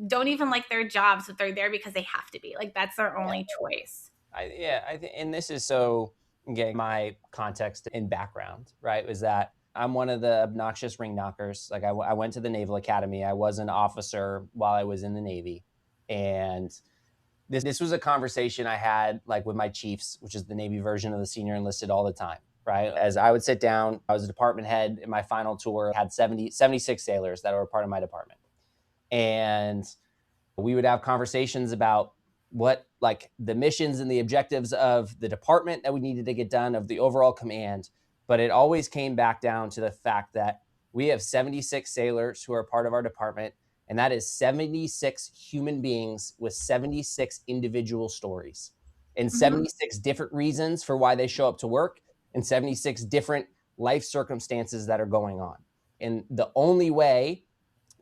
don't even like their jobs, but they're there because they have to be. Like that's their only choice. And this is so, again, my context and background, right, was that I'm one of the obnoxious ring knockers. Like I went to the Naval Academy. I was an officer while I was in the Navy. And this was a conversation I had like with my chiefs, which is the Navy version of the senior enlisted, all the time, right? As I would sit down, I was a department head in my final tour, had 76 sailors that were a part of my department. And we would have conversations about what like the missions and the objectives of the department that we needed to get done, of the overall command. But it always came back down to the fact that we have 76 sailors who are part of our department. And that is 76 human beings with 76 individual stories and 76 different reasons for why they show up to work and 76 different life circumstances that are going on. And the only way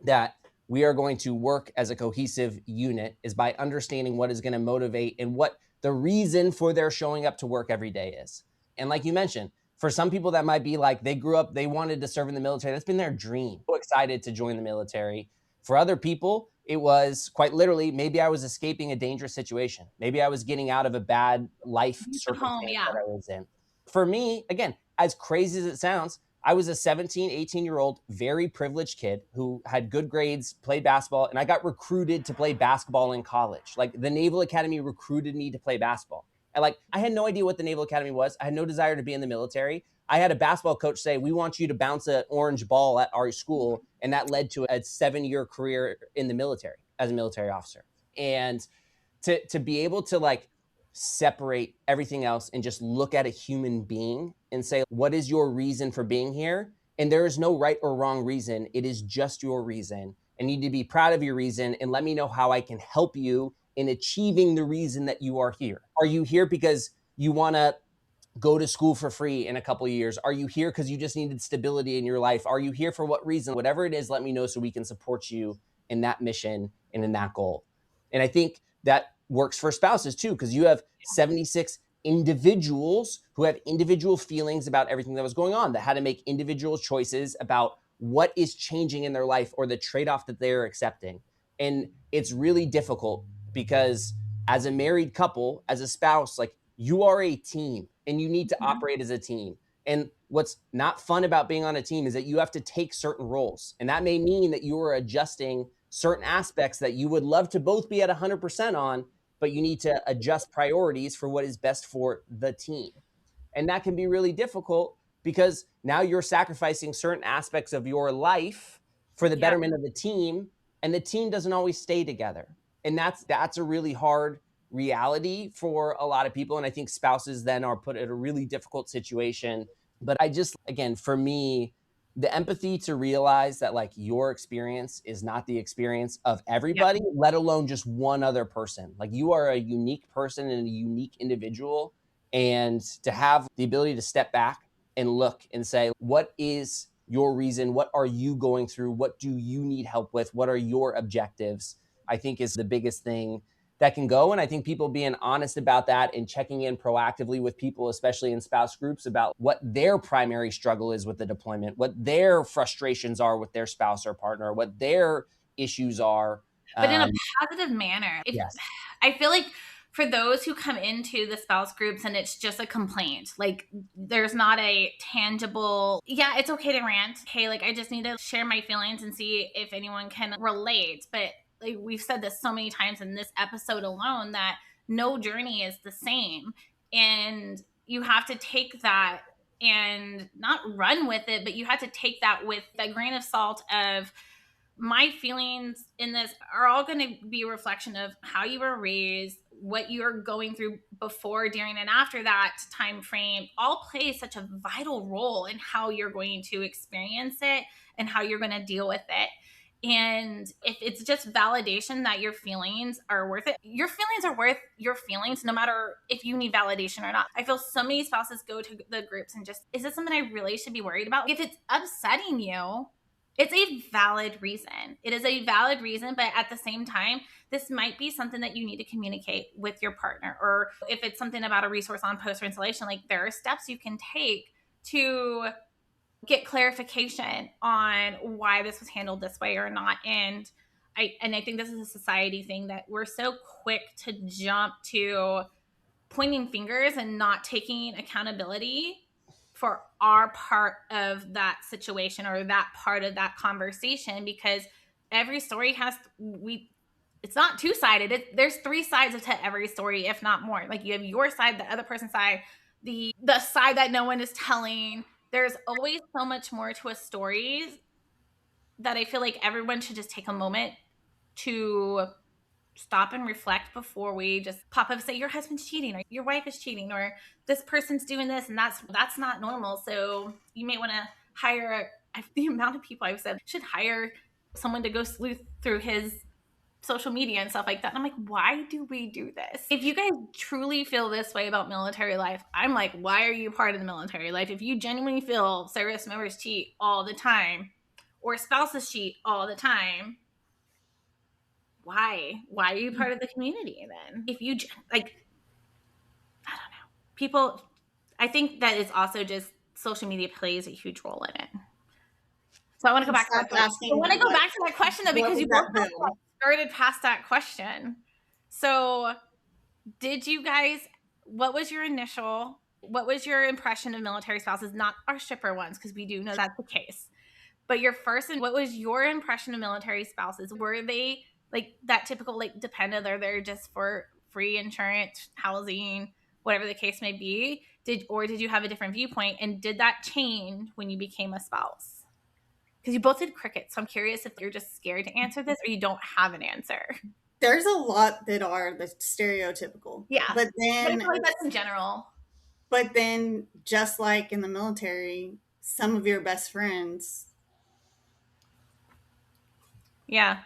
that we are going to work as a cohesive unit is by understanding what is going to motivate and what the reason for their showing up to work every day is. And like you mentioned, For some people, that might be like they grew up, they wanted to serve in the military. That's been their dream. So excited to join the military. For other people, it was quite literally, maybe I was escaping a dangerous situation. Maybe I was getting out of a bad life circumstance that I was in. For me, again, as crazy as it sounds, I was a 17, 18-year-old, very privileged kid who had good grades, played basketball, and I got recruited to play basketball in college. Like the Naval Academy recruited me to play basketball. And like, I had no idea what the Naval Academy was. I had no desire to be in the military. I had a basketball coach say, we want you to bounce an orange ball at our school. And that led to a 7-year career in the military as a military officer. And to be able to like separate everything else and just look at a human being and say, what is your reason for being here? And there is no right or wrong reason. It is just your reason. And you need to be proud of your reason and let me know how I can help you in achieving the reason that you are here. Are you here because you want to go to school for free in a couple of years? Are you here because you just needed stability in your life? Are you here for what reason? Whatever it is, let me know so we can support you in that mission and in that goal. And I think that works for spouses too, because you have 76 individuals who have individual feelings about everything that was going on, that had to make individual choices about what is changing in their life or the trade-off that they're accepting. And it's really difficult because as a married couple, as a spouse, like you are a team and you need to operate as a team. And what's not fun about being on a team is that you have to take certain roles. And that may mean that you are adjusting certain aspects that you would love to both be at 100% on, but you need to adjust priorities for what is best for the team. And that can be really difficult because now you're sacrificing certain aspects of your life for the betterment of the team, and the team doesn't always stay together. And that's a really hard reality for a lot of people. And I think spouses then are put in a really difficult situation. But I just, again, for me, the empathy to realize that like your experience is not the experience of everybody, let alone just one other person. Like you are a unique person and a unique individual. And to have the ability to step back and look and say, what is your reason? What are you going through? What do you need help with? What are your objectives? I think is the biggest thing that can go. And I think people being honest about that and checking in proactively with people, especially in spouse groups, about what their primary struggle is with the deployment, what their frustrations are with their spouse or partner, what their issues are. But in a positive manner. Yes. I feel like for those who come into the spouse groups and it's just a complaint, like there's not a tangible, it's okay to rant. Okay, like I just need to share my feelings and see if anyone can relate. But like we've said this so many times in this episode alone, that no journey is the same. And you have to take that and not run with it, but you have to take that with a grain of salt of, my feelings in this are all going to be a reflection of how you were raised, what you're going through before, during, and after that time frame, all play such a vital role in how you're going to experience it and how you're going to deal with it. And if it's just validation that your feelings are worth it, your feelings are worth your feelings, no matter if you need validation or not. I feel so many spouses go to the groups and just, is this something I really should be worried about? If it's upsetting you, it's a valid reason. It is a valid reason, but at the same time, this might be something that you need to communicate with your partner. Or if it's something about a resource on post-installation, like there are steps you can take to get clarification on why this was handled this way or not. And I think this is a society thing that we're so quick to jump to pointing fingers and not taking accountability for our part of that situation or that part of that conversation, because every story it's not two-sided. There's three sides to every story, if not more. Like you have your side, the other person's side, the side that no one is telling. There's always so much more to a story that I feel like everyone should just take a moment to stop and reflect before we just pop up and say your husband's cheating or your wife is cheating or this person's doing this and that's not normal. So you may want to hire the amount of people I've said should hire someone to go sleuth through his social media and stuff like that. And I'm like, why do we do this? If you guys truly feel this way about military life, I'm like, why are you part of the military life? If you genuinely feel service members cheat all the time or spouses cheat all the time, why are you part of the community then? If you like, I don't know, people, I think that it's also just social media plays a huge role in it. So I want to go back to that. Asking I want to go back to that question though, because you both skirted past that question. So did you guys, what was your impression of military spouses? Not our stripper ones, because we do know that's the case. But what was your impression of military spouses? Were they like that typical like dependent? They're there just for free insurance, housing, whatever the case may be? Did you have a different viewpoint? And did that change when you became a spouse? Because you both did cricket. So I'm curious if you're just scared to answer this or you don't have an answer. There's a lot that are the stereotypical. Yeah. But then that's in general. But then just like in the military, some of your best friends. Yeah.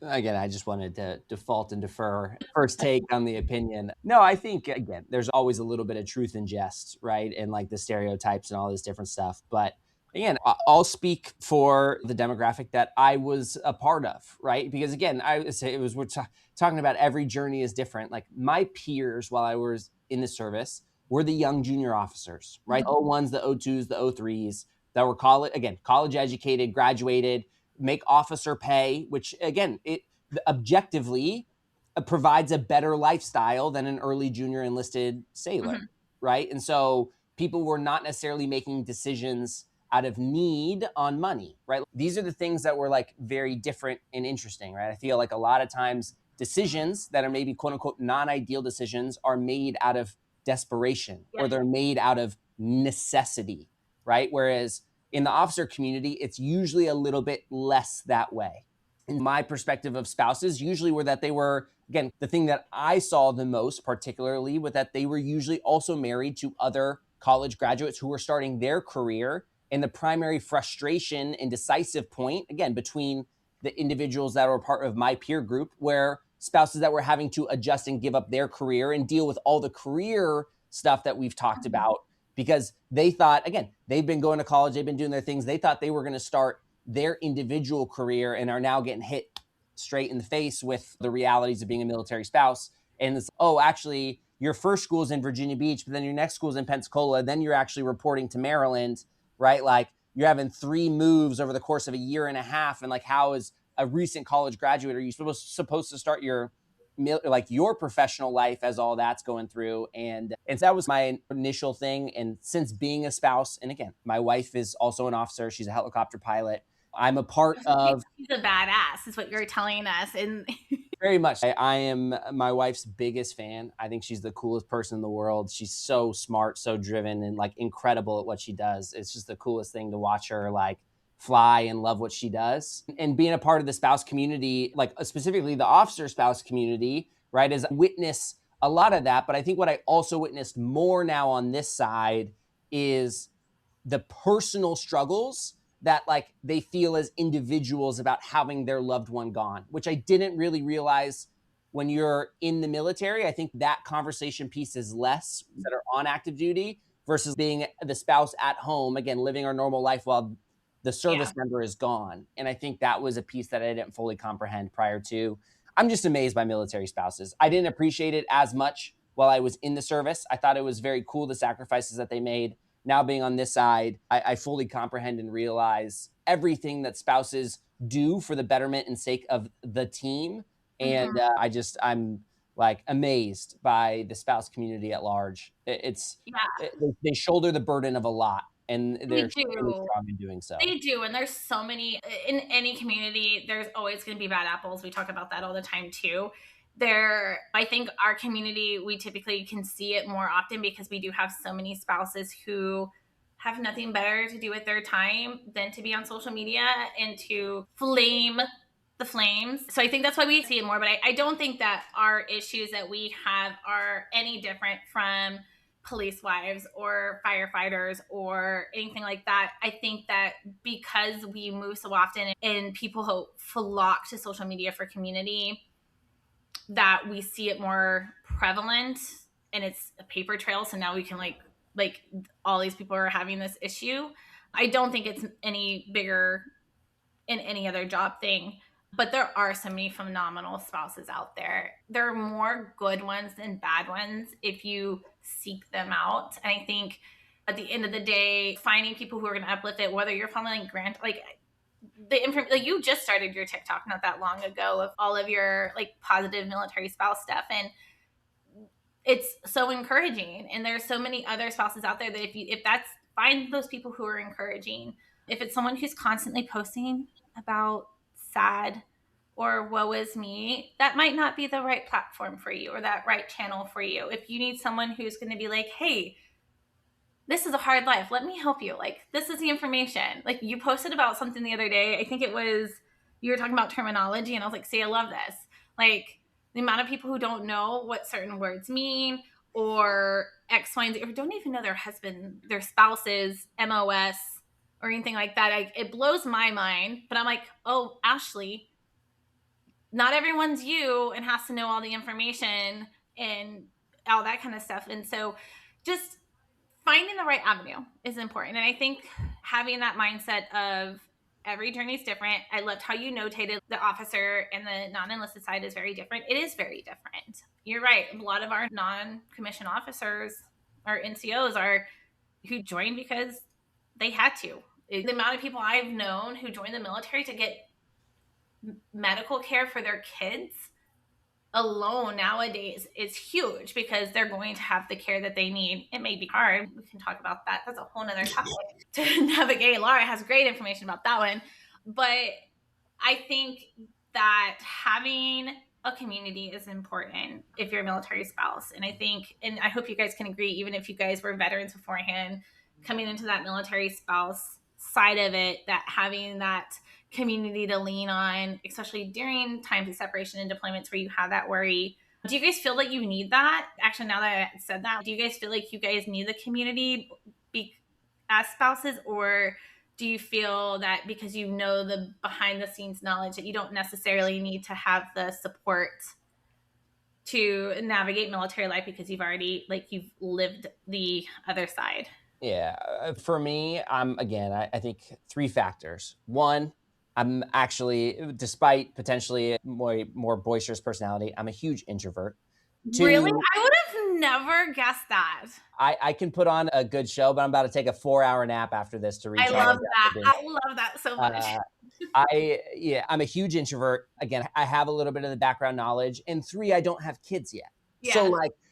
I just wanted to default and defer first take on the opinion. No, I think, again, there's always a little bit of truth in jest, right? And like the stereotypes and all this different stuff. But again, I'll speak for the demographic that I was a part of, right? Because again, we're talking about every journey is different. Like my peers while I was in the service were the young junior officers, right? Mm-hmm. O1s, the O2s, the O3s that were college educated, graduated, make officer pay, which again, it objectively provides a better lifestyle than an early junior enlisted sailor, mm-hmm. right? And so people were not necessarily making decisions out of need on money, right? These are the things that were like very different and interesting, right? I feel like a lot of times decisions that are maybe quote unquote non-ideal decisions are made out of desperation, or they're made out of necessity, right? Whereas in the officer community, it's usually a little bit less that way. And my perspective of spouses usually were that they were, again, the thing that I saw the most particularly was that they were usually also married to other college graduates who were starting their career. And the primary frustration and decisive point, again, between the individuals that were part of my peer group were spouses that were having to adjust and give up their career and deal with all the career stuff that we've talked about, because they thought, again, they've been going to college, they've been doing their things. They thought they were going to start their individual career and are now getting hit straight in the face with the realities of being a military spouse. And it's, actually, your first school is in Virginia Beach, but then your next school is in Pensacola. Then you're actually reporting to Maryland, right? Like you're having 3 moves over the course of a year and a half. And like, how is a recent college graduate, are you supposed to start your professional life as all that's going through? And so that was my initial thing. And since being a spouse, and again, my wife is also an officer. She's a helicopter pilot. I'm a part of... She's a badass is what you're telling us. And very much. I am my wife's biggest fan. I think she's the coolest person in the world. She's so smart, so driven, and like incredible at what she does. It's just the coolest thing to watch her like fly and love what she does. And being a part of the spouse community, like specifically the officer spouse community, right, is witness a lot of that. But I think what I also witnessed more now on this side is the personal struggles that like they feel as individuals about having their loved one gone, which I didn't really realize when you're in the military. I think that conversation piece is less that are on active duty versus being the spouse at home, again, living our normal life while the service member is gone. And I think that was a piece that I didn't fully comprehend prior to. I'm just amazed by military spouses. I didn't appreciate it as much while I was in the service. I thought it was very cool, the sacrifices that they made. Now being on this side, I fully comprehend and realize everything that spouses do for the betterment and sake of the team. And I'm like amazed by the spouse community at large. They shoulder the burden of a lot. And they're really strong in doing so. They do. And there's so many, in any community, there's always going to be bad apples. We talk about that all the time too. I think our community, we typically can see it more often because we do have so many spouses who have nothing better to do with their time than to be on social media and to flame the flames. So I think that's why we see it more. But I don't think that our issues that we have are any different from police wives or firefighters or anything like that. I think that because we move so often and people flock to social media for community, that we see it more prevalent and it's a paper trail. So now we can like all these people are having this issue. I don't think it's any bigger in any other job thing, but there are so many phenomenal spouses out there. There are more good ones than bad ones if you seek them out. And I think at the end of the day, finding people who are going to uplift it, whether you're following Grant, like you just started your TikTok not that long ago of all of your like positive military spouse stuff. And it's so encouraging. And there's so many other spouses out there that find those people who are encouraging. If it's someone who's constantly posting about sad or woe is me, that might not be the right platform for you or that right channel for you. If you need someone who's going to be like, hey, this is a hard life, let me help you. Like, this is the information. Like, you posted about something the other day. I think it was, you were talking about terminology, and I was like, see, I love this. Like, the amount of people who don't know what certain words mean or X, Y, and Z, or don't even know their spouse's MOS or anything like that. It blows my mind. But I'm like, oh, Ashley, not everyone's you and has to know all the information and all that kind of stuff. And so just finding the right avenue is important. And I think having that mindset of every journey is different. I loved how you notated the officer and the non-enlisted side is very different. It is very different. You're right. A lot of our non-commissioned officers, our NCOs, are who joined because they had to. The amount of people I've known who joined the military to get medical care for their kids alone nowadays is huge because they're going to have the care that they need. It may be hard. We can talk about that. That's a whole nother topic to navigate. Laura has great information about that one. But I think that having a community is important if you're a military spouse. And I think, and I hope you guys can agree, even if you guys were veterans beforehand, coming into that military spouse side of it, that having that community to lean on, especially during times of separation and deployments where you have that worry. Do you guys feel like you need that? Actually, now that I said that, do you guys feel like you guys need the community as spouses, or do you feel that because you know the behind the scenes knowledge that you don't necessarily need to have the support to navigate military life because you've already, like, you've lived the other side? Yeah, for me, I think 3 factors. One, I'm actually, despite potentially more boisterous personality, I'm a huge introvert. 2, really? I would have never guessed that. I can put on a good show, but I'm about to take a 4-hour nap after this to recharge. I love that. I love that so much. I'm a huge introvert. Again, I have a little bit of the background knowledge. And 3, I don't have kids yet. Yeah.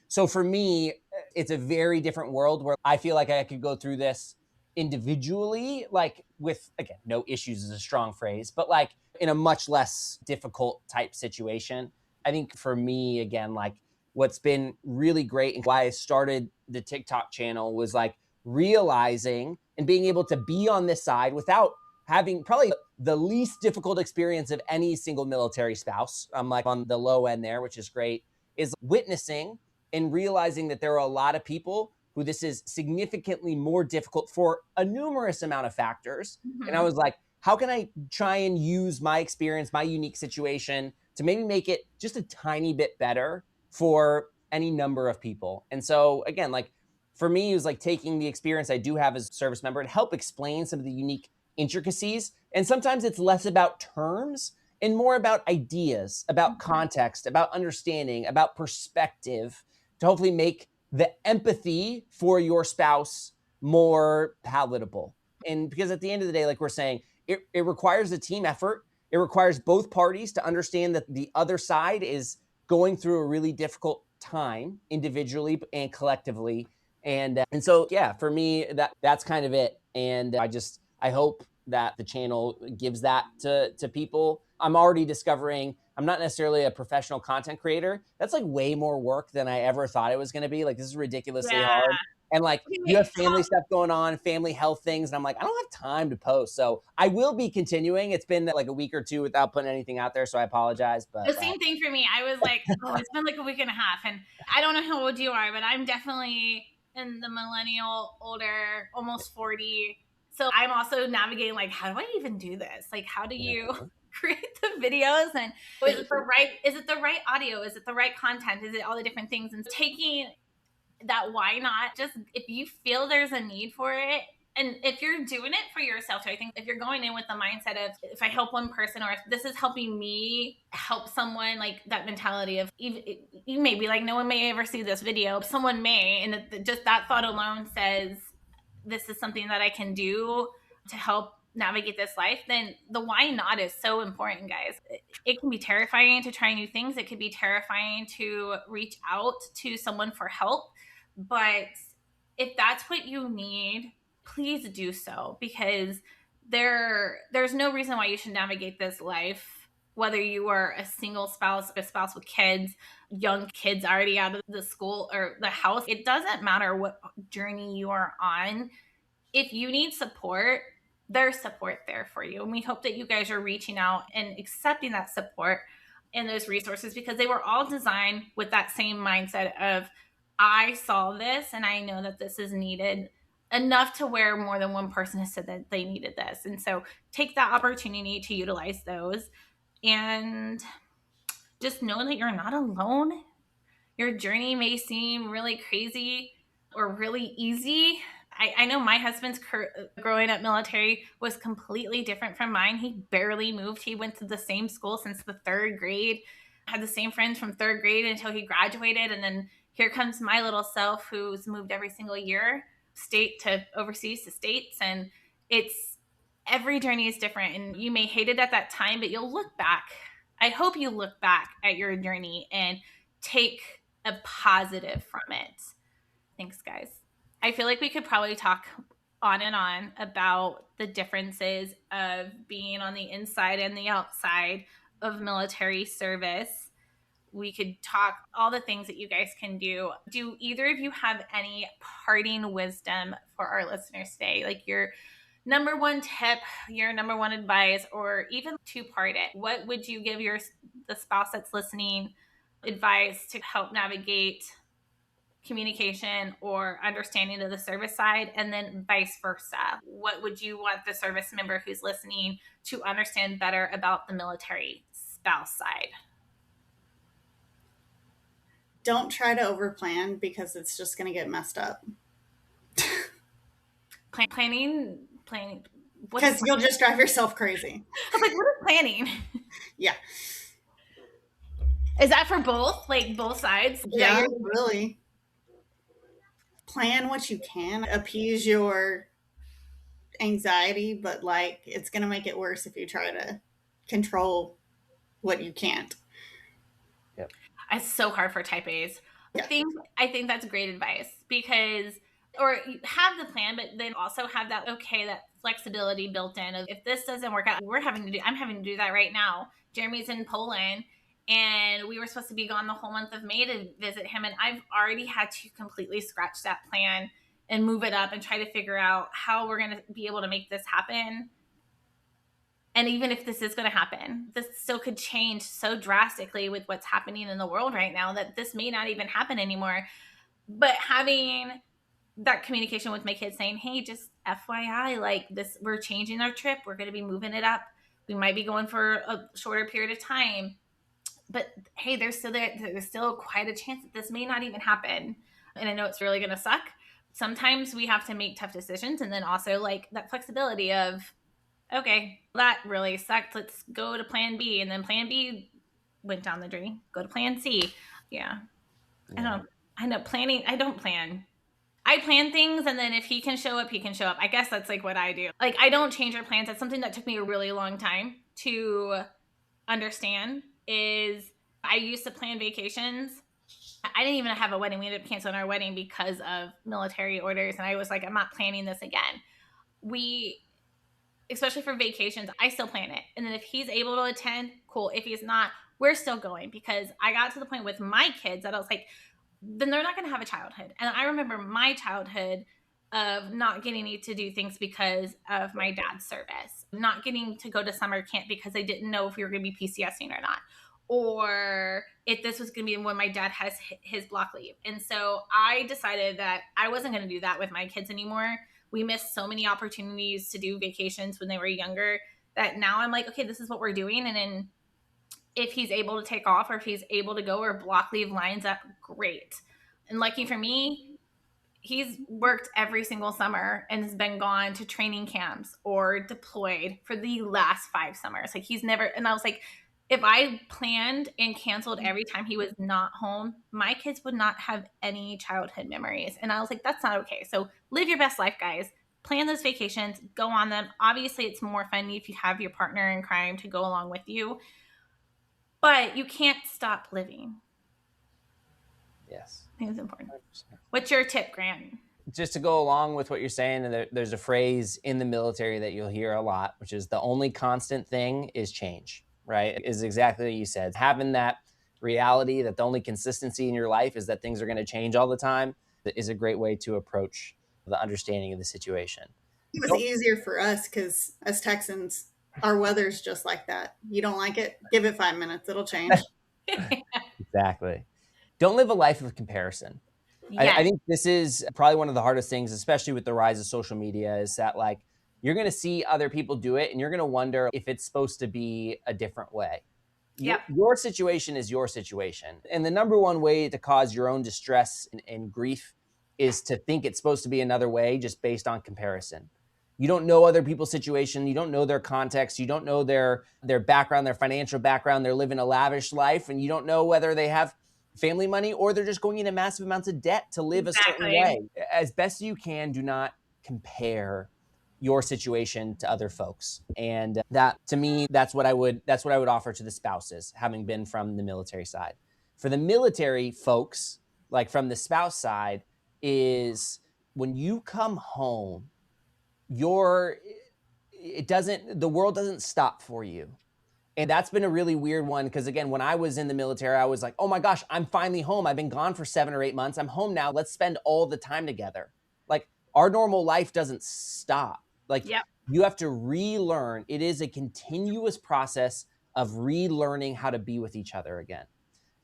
So for me, it's a very different world where I feel like I could go through this individually, like with, again, no issues is a strong phrase, but like in a much less difficult type situation. I think for me, again, like what's been really great and why I started the TikTok channel was like realizing and being able to be on this side without having probably the least difficult experience of any single military spouse. I'm like on the low end there, which is great, is witnessing and realizing that there are a lot of people who this is significantly more difficult for a numerous amount of factors. Mm-hmm. And I was like, how can I try and use my experience, my unique situation to maybe make it just a tiny bit better for any number of people? And so again, like for me, it was like taking the experience I do have as a service member and help explain some of the unique intricacies. And sometimes it's less about terms and more about ideas, about context, about understanding, about perspective, to hopefully make the empathy for your spouse more palatable. And because at the end of the day, like we're saying, it requires a team effort. It requires both parties to understand that the other side is going through a really difficult time individually and collectively. And so, yeah, for me, that's kind of it. And I hope that the channel gives that to people. I'm already discovering I'm not necessarily a professional content creator. That's like way more work than I ever thought it was going to be. Like, this is ridiculously hard. And like, you have family stuff going on, family health things. And I'm like, I don't have time to post. So I will be continuing. It's been like a week or 2 without putting anything out there. So I apologize. But the same thing for me. I was like, it's been like a week and a half. And I don't know how old you are, but I'm definitely in the millennial, older, almost 40. So I'm also navigating, like, how do I even do this? Like, how do you create the videos? And is it the right audio? Is it the right content? Is it all the different things? And taking that, why not? Just if you feel there's a need for it, and if you're doing it for yourself, so I think if you're going in with the mindset of, if I help one person, or if this is helping me help someone, like that mentality of, you may be like, no one may ever see this video. Someone may, and just that thought alone says, this is something that I can do to help navigate this life, then the why not is so important, guys. It can be terrifying to try new things. It could be terrifying to reach out to someone for help. But if that's what you need, please do so, because there's no reason why you should navigate this life, whether you are a single spouse, a spouse with kids, young kids already out of the school or the house. It doesn't matter what journey you are on. If you need support, there's support there for you. And we hope that you guys are reaching out and accepting that support and those resources, because they were all designed with that same mindset of, I saw this and I know that this is needed, enough to where more than one person has said that they needed this. And so take that opportunity to utilize those, and just know that you're not alone. Your journey may seem really crazy or really easy. I know my husband's growing up military was completely different from mine. He barely moved. He went to the same school since the 3rd grade, had the same friends from 3rd grade until he graduated. And then here comes my little self, who's moved every single year, state to overseas to states. And it's, every journey is different, and you may hate it at that time, but you'll look back. I hope you look back at your journey and take a positive from it. Thanks, guys. I feel like we could probably talk on and on about the differences of being on the inside and the outside of military service. We could talk all the things that you guys can do. Do either of you have any parting wisdom for our listeners today? Like your number one tip, your number one advice, or even two-part it. What would you give the spouse that's listening advice to help navigate communication or understanding of the service side, and then vice versa? What would you want the service member who's listening to understand better about the military spouse side? Don't try to overplan, because it's just going to get messed up. Planning. Because you'll just drive yourself crazy. I was like, what is planning? Yeah. Is that for both? Like both sides? Yeah, really. Plan what you can, appease your anxiety, but like, it's going to make it worse if you try to control what you can't. Yep. It's so hard for type A's. Yeah. I think that's great advice, because, or you have the plan, but then also have that flexibility built in of, if this doesn't work out, I'm having to do that right now. Jeremy's in Poland, and we were supposed to be gone the whole month of May to visit him. And I've already had to completely scratch that plan and move it up and try to figure out how we're going to be able to make this happen. And even if this is going to happen, this still could change so drastically with what's happening in the world right now that this may not even happen anymore. But having that communication with my kids saying, hey, just FYI, like this, we're changing our trip. We're going to be moving it up. We might be going for a shorter period of time. But hey, there's still quite a chance that this may not even happen. And I know it's really going to suck. Sometimes we have to make tough decisions. And then also like that flexibility of, okay, that really sucked. Let's go to plan B. And then plan B went down the drain. Go to plan C. Yeah. I know planning. I don't plan. I plan things, and then if he can show up, he can show up. I guess that's like what I do. Like, I don't change our plans. That's something that took me a really long time to understand. Is I used to plan vacations. I didn't even have a wedding. We ended up canceling our wedding because of military orders. And I was like, I'm not planning this again. Especially for vacations, I still plan it. And then if he's able to attend, cool. If he's not, we're still going, because I got to the point with my kids that I was like, then they're not going to have a childhood. And I remember my childhood of not getting to do things because of my dad's service, not getting to go to summer camp because I didn't know if we were going to be PCSing or not, or if this was going to be when my dad has his block leave. And so I decided that I wasn't going to do that with my kids anymore. We missed so many opportunities to do vacations when they were younger that now I'm like, okay, this is what we're doing. And then if he's able to take off, or if he's able to go, or block leave lines up, great. And lucky for me, he's worked every single summer and has been gone to training camps or deployed for the last 5 summers. Like, he's never, and I was like, If I planned and canceled every time he was not home, my kids would not have any childhood memories. And I was like, that's not okay. So live your best life, guys. Plan those vacations, go on them. Obviously, it's more fun if you have your partner in crime to go along with you, but you can't stop living. Yes. I think it's important. 100%. What's your tip, Grant? Just to go along with what you're saying, and there's a phrase in the military that you'll hear a lot, which is the only constant thing is change, right? Is exactly what you said. Having that reality that the only consistency in your life is that things are going to change all the time is a great way to approach the understanding of the situation. It was easier for us because as Texans, our weather's just like that. You don't like it? Give it 5 minutes. It'll change. Exactly. Don't live a life of comparison. Yes. I think this is probably one of the hardest things, especially with the rise of social media, is that like you're going to see other people do it and you're going to wonder if it's supposed to be a different way. Yep. Your situation is your situation. And the number one way to cause your own distress and grief is to think it's supposed to be another way just based on comparison. You don't know other people's situation. You don't know their context. You don't know their background, their financial background. They're living a lavish life, and you don't know whether they have family money or they're just going into massive amounts of debt to live a certain way. As best you can, do not compare your situation to other folks. And that, to me, that's what I would offer to the spouses, having been from the military side. For the military folks, like from the spouse side, is when you come home, the world doesn't stop for you. And that's been a really weird one because, again, when I was in the military, I was like, oh my gosh, I'm finally home. I've been gone for 7 or 8 months. I'm home now. Let's spend all the time together. Like, our normal life doesn't stop. Like, Yep. You have to relearn. It is a continuous process of relearning how to be with each other again.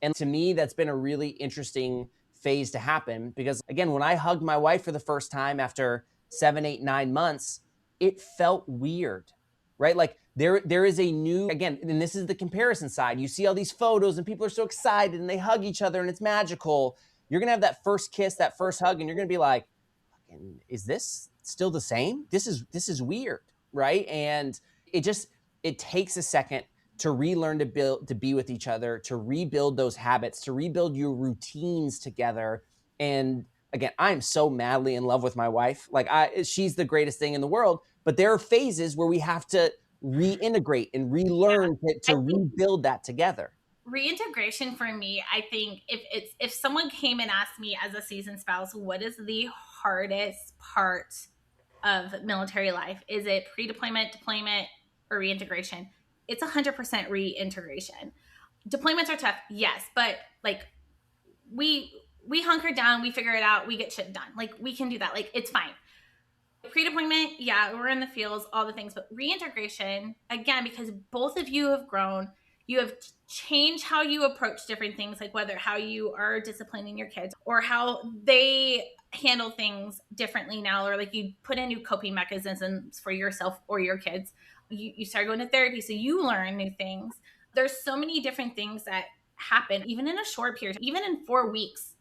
And to me, that's been a really interesting phase to happen because, again, when I hugged my wife for the first time after 7, 8, 9 months, it felt weird, right? Like, there is a new, again, and this is the comparison side. You see all these photos and people are so excited and they hug each other and it's magical. You're going to have that first kiss, that first hug, and you're going to be like, is this still the same? This is weird, right? And it takes a second to relearn to be with each other, to rebuild those habits, to rebuild your routines together. And again, I'm so madly in love with my wife. Like, she's the greatest thing in the world, but there are phases where we have to reintegrate and relearn to rebuild that together. Reintegration for me, I think if someone came and asked me as a seasoned spouse, what is the hardest part of military life? Is it pre-deployment, deployment, or reintegration? It's 100% reintegration. Deployments are tough, yes, but like we hunker down, we figure it out, we get shit done. Like, we can do that. Like, it's fine. Pre-deployment, yeah, we're in the fields, all the things, but reintegration, again, because both of you have grown, you have changed how you approach different things, like whether how you are disciplining your kids or how they handle things differently now, or like you put in new coping mechanisms for yourself or your kids. You start going to therapy, so you learn new things. There's so many different things that happen, even in a short period, even in 4 weeks,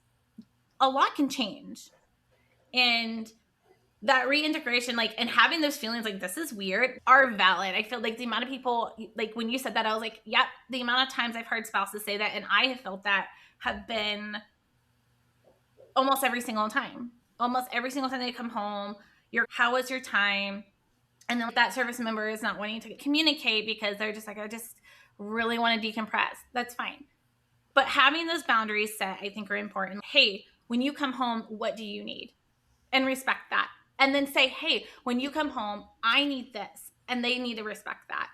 a lot can change. And that reintegration, like, and having those feelings like this is weird, are valid. I feel like the amount of people, like when you said that, I was like, yep, the amount of times I've heard spouses say that, and I have felt that, have been almost every single time. Almost every single time they come home, how was your time? And then that service member is not wanting to communicate because they're just like, I just really want to decompress. That's fine. But having those boundaries set, I think, are important. Hey, when you come home, what do you need? And respect that. And then say, hey, when you come home, I need this. And they need to respect that.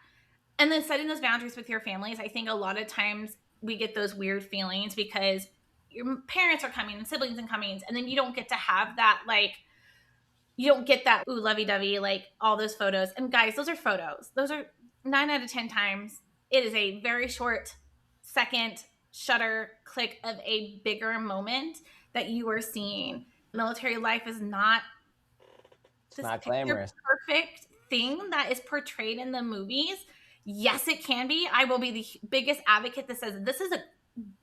And then setting those boundaries with your families. I think a lot of times we get those weird feelings because your parents are coming and siblings and comings. And then you don't get to have that, like, you don't get that, ooh, lovey-dovey, like all those photos. And guys, those are photos. Those are 9 out of 10 times. It is a very short second shutter click of a bigger moment that you are seeing. Military life is not this glamorous, perfect thing that is portrayed in the movies. Yes, it can be. I will be the biggest advocate that says this is a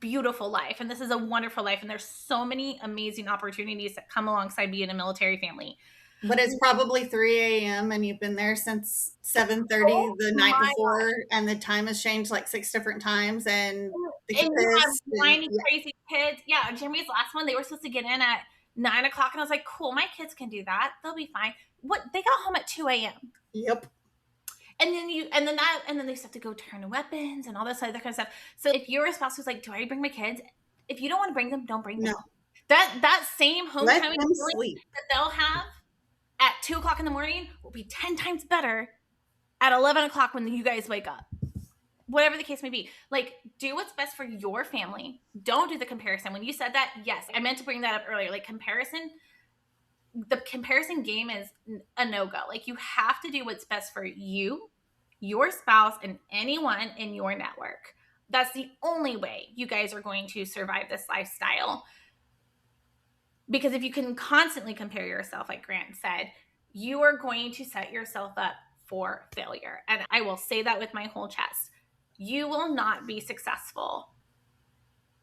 beautiful life and this is a wonderful life. And there's so many amazing opportunities that come alongside being a military family. But it's probably 3 a.m. and you've been there since 7:30 the night before, and the time has changed like 6 different times, and you have whiny, crazy kids. Yeah, Jimmy's last one, they were supposed to get in at 9 o'clock, and I was like, cool, my kids can do that. They'll be fine. What? They got home at 2 a.m. Yep. And then they have to go turn weapons and all this other kind of stuff. So if your spouse was like, do I bring my kids? If you don't want to bring them, don't bring them. No. That same homecoming sleep that they'll have at 2 o'clock in the morning will be 10 times better at 11 o'clock when you guys wake up. Whatever the case may be. Like, do what's best for your family. Don't do the comparison. When you said that, yes, I meant to bring that up earlier. Like, the comparison game is a no-go. Like, you have to do what's best for you, your spouse, and anyone in your network. That's the only way you guys are going to survive this lifestyle. Because if you can constantly compare yourself, like Grant said, you are going to set yourself up for failure. And I will say that with my whole chest. You will not be successful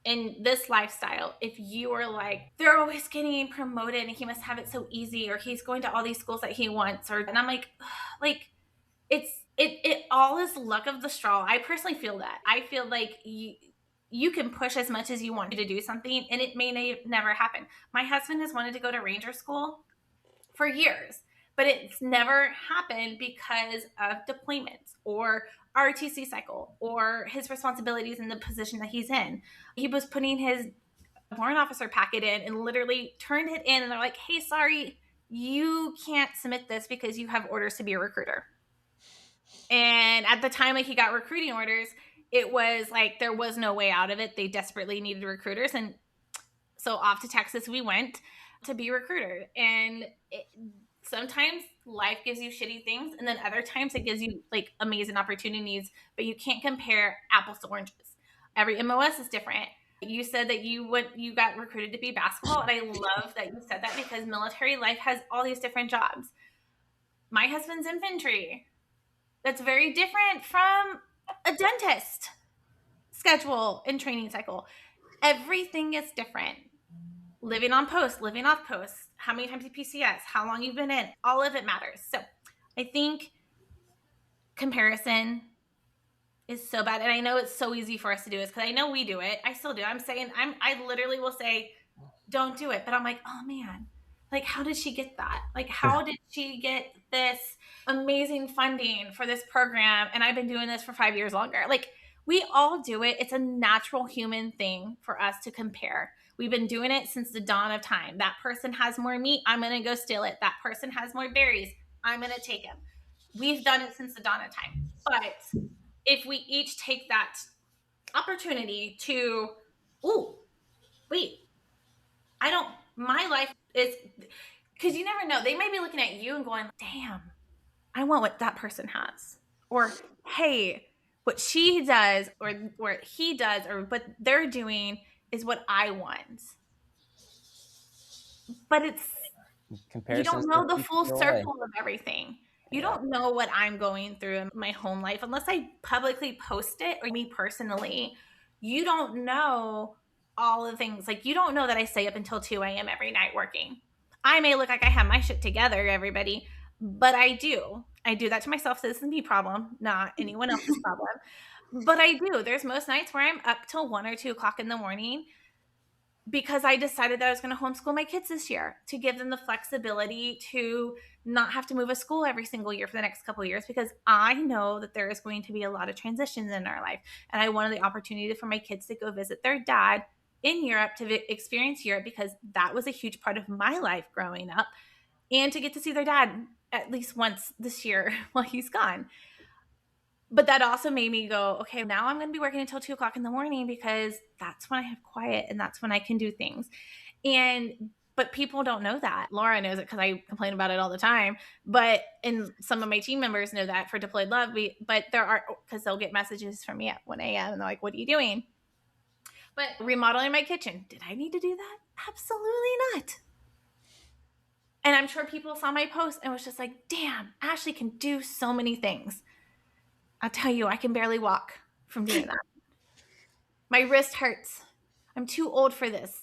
in this lifestyle if you are like, they're always getting promoted and he must have it so easy, or he's going to all these schools that he wants, and I'm like it all is luck of the straw. I personally feel that. I feel like you can push as much as you want to do something, and it may never happen. My husband has wanted to go to Ranger School for years, but it's never happened because of deployments or ROTC cycle or his responsibilities in the position that he's in. He was putting his warrant officer packet in and literally turned it in, and they're like, hey, sorry, you can't submit this because you have orders to be a recruiter. And at the time, like, he got recruiting orders, it was like there was no way out of it. They desperately needed recruiters. And so off to Texas we went to be recruiter. And sometimes life gives you shitty things, and then other times it gives you like amazing opportunities, but you can't compare apples to oranges. Every MOS is different. You said that you got recruited to be basketball, and I love that you said that, because military life has all these different jobs. My husband's infantry. That's very different from a dentist schedule and training cycle. Everything is different. Living on post, living off post, how many times you PCS, how long you've been in, all of it matters. So I think comparison is so bad. And I know it's so easy for us to do this, because I know we do it. I still do. I literally will say, don't do it. But I'm like, oh man, like, how did she get that? Like, how did she get this amazing funding for this program? And I've been doing this for 5 years longer. Like, we all do it. It's a natural human thing for us to compare. We've been doing it since the dawn of time. That person has more meat, I'm going to go steal it. That person has more berries, I'm going to take them. We've done it since the dawn of time. But if we each take that opportunity to, my life is, because you never know. They may be looking at you and going, damn, I want what that person has. Or, hey, what she does or what he does or what they're doing is what I want. But you don't know the full circle of everything. You don't know what I'm going through in my home life unless I publicly post it, or me personally. You don't know all the things. Like, you don't know that I stay up until 2 a.m. every night working. I may look like I have my shit together, everybody, but I do. I do that to myself. So this is me problem, not anyone else's problem. But I do. There's most nights where I'm up till 1 or 2 o'clock in the morning, because I decided that I was going to homeschool my kids this year to give them the flexibility to not have to move a school every single year for the next couple of years, because I know that there is going to be a lot of transitions in our life. And I wanted the opportunity for my kids to go visit their dad in Europe, to experience Europe, because that was a huge part of my life growing up, and to get to see their dad at least once this year while he's gone. But that also made me go, okay, now I'm going to be working until 2 o'clock in the morning, because that's when I have quiet and that's when I can do things. But people don't know that. Laura knows it because I complain about it all the time. And some of my team members know that for Deployed Love. But there are, because they'll get messages from me at 1 a.m. and they're like, what are you doing? But remodeling my kitchen, did I need to do that? Absolutely not. And I'm sure people saw my post and was just like, damn, Ashley can do so many things. I'll tell you, I can barely walk from doing that. My wrist hurts. I'm too old for this.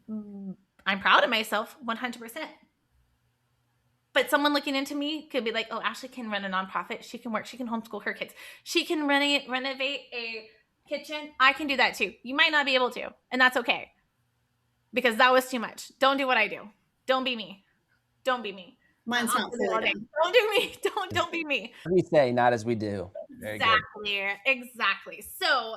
I'm proud of myself, 100%. But someone looking into me could be like, oh, Ashley can run a nonprofit. She can work. She can homeschool her kids. She can renovate a kitchen. I can do that too. You might not be able to, and that's okay, because that was too much. Don't do what I do. Don't be me. Don't be me. Mine's not fully done. Don't do me. Don't be me. We say, not as we do. Very Exactly. So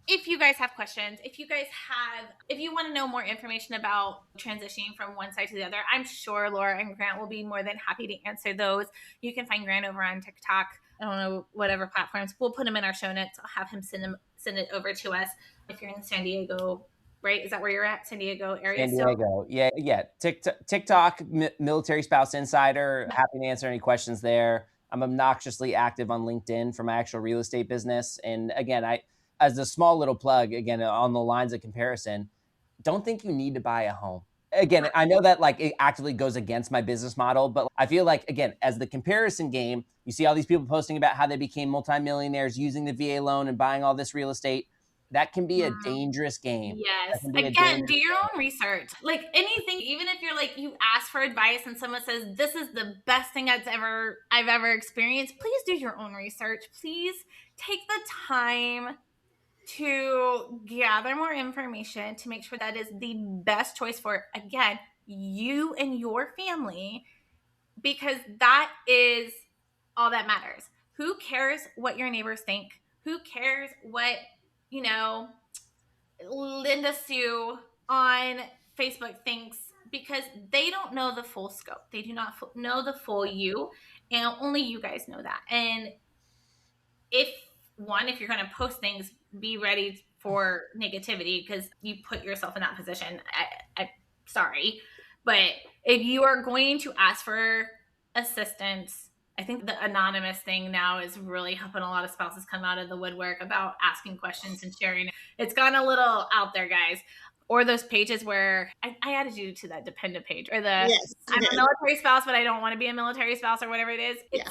if you guys have questions, if you want to know more information about transitioning from one side to the other, I'm sure Laura and Grant will be more than happy to answer those. You can find Grant over on TikTok. I don't know, whatever platforms. We'll put them in our show notes. I'll have him send it over to us. If you're in San Diego, right? Is that where you're at? San Diego area? San Diego. Yeah. TikTok, Military Spouse Insider. Happy to answer any questions there. I'm obnoxiously active on LinkedIn for my actual real estate business. And again, as a small little plug, again, on the lines of comparison, don't think you need to buy a home. Again, I know that like it actively goes against my business model, but I feel like, again, as the comparison game, you see all these people posting about how they became multimillionaires using the VA loan and buying all this real estate. That can be a dangerous game. Yes. Again, do your own research. Like anything, even if you're like, you ask for advice and someone says, this is the best thing I've ever experienced, please do your own research. Please take the time to gather more information to make sure that is the best choice for, again, you and your family, because that is all that matters. Who cares what your neighbors think? Who cares what, Linda Sue on Facebook thinks? Because they don't know the full scope. They do not know the full you, and only you guys know that. And if you're going to post things, be ready for negativity, because you put yourself in that position. I'm sorry. But if you are going to ask for assistance, I think the anonymous thing now is really helping a lot of spouses come out of the woodwork about asking questions and sharing. It's gotten a little out there, guys. Or those pages where I added you to that dependent page, or I'm a military spouse, but I don't want to be a military spouse, or whatever it is. It's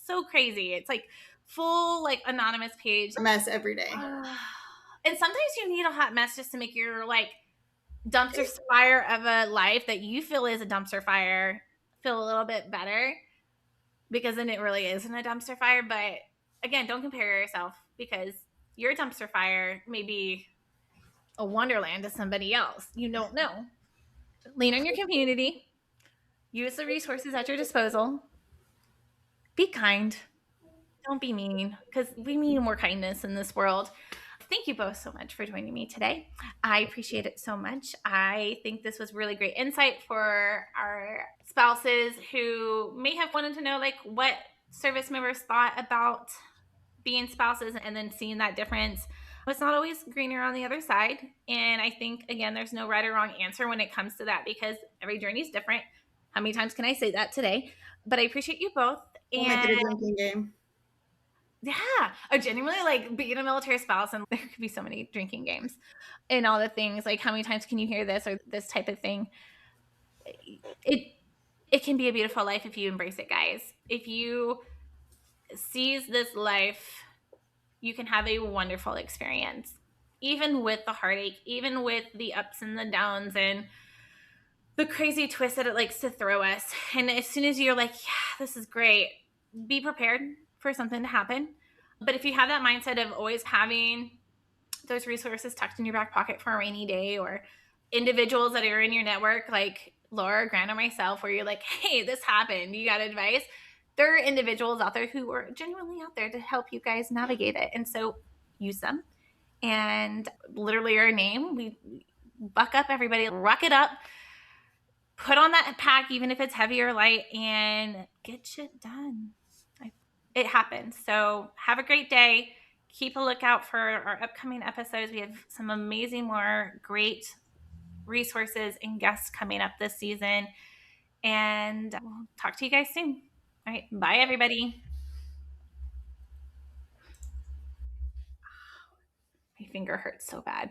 so crazy. It's like full like anonymous page. A mess every day. And sometimes you need a hot mess just to make your like dumpster fire of a life that you feel is a dumpster fire feel a little bit better, because then it really isn't a dumpster fire. But again, don't compare yourself, because your dumpster fire may be a wonderland to somebody else. You don't know. Lean on your community. Use the resources at your disposal. Be kind. Don't be mean, because we need more kindness in this world. Thank you both so much for joining me today. I appreciate it so much. I think this was really great insight for our spouses who may have wanted to know like what service members thought about being spouses, and then seeing that difference. It's not always greener on the other side. And I think, again, there's no right or wrong answer when it comes to that, because every journey is different. How many times can I say that today? But I appreciate you both. We'll make it a drinking game. Yeah, I genuinely like being a military spouse, and there could be so many drinking games and all the things. Like, how many times can you hear this or this type of thing? It can be a beautiful life if you embrace it, guys. If you seize this life, you can have a wonderful experience, even with the heartache, even with the ups and the downs and the crazy twist that it likes to throw us. And as soon as you're like, yeah, this is great, be prepared for something to happen. But if you have that mindset of always having those resources tucked in your back pocket for a rainy day, or individuals that are in your network like Laura, Grant, or myself, where you're like, hey, this happened, you got advice. There are individuals out there who are genuinely out there to help you guys navigate it. And so use them. And literally our name, we buck up, everybody, ruck it up, put on that pack, even if it's heavy or light, and get shit done. It happens. So have a great day. Keep a lookout for our upcoming episodes. We have some amazing, more great resources and guests coming up this season. And we'll talk to you guys soon. All right. Bye, everybody. My finger hurts so bad.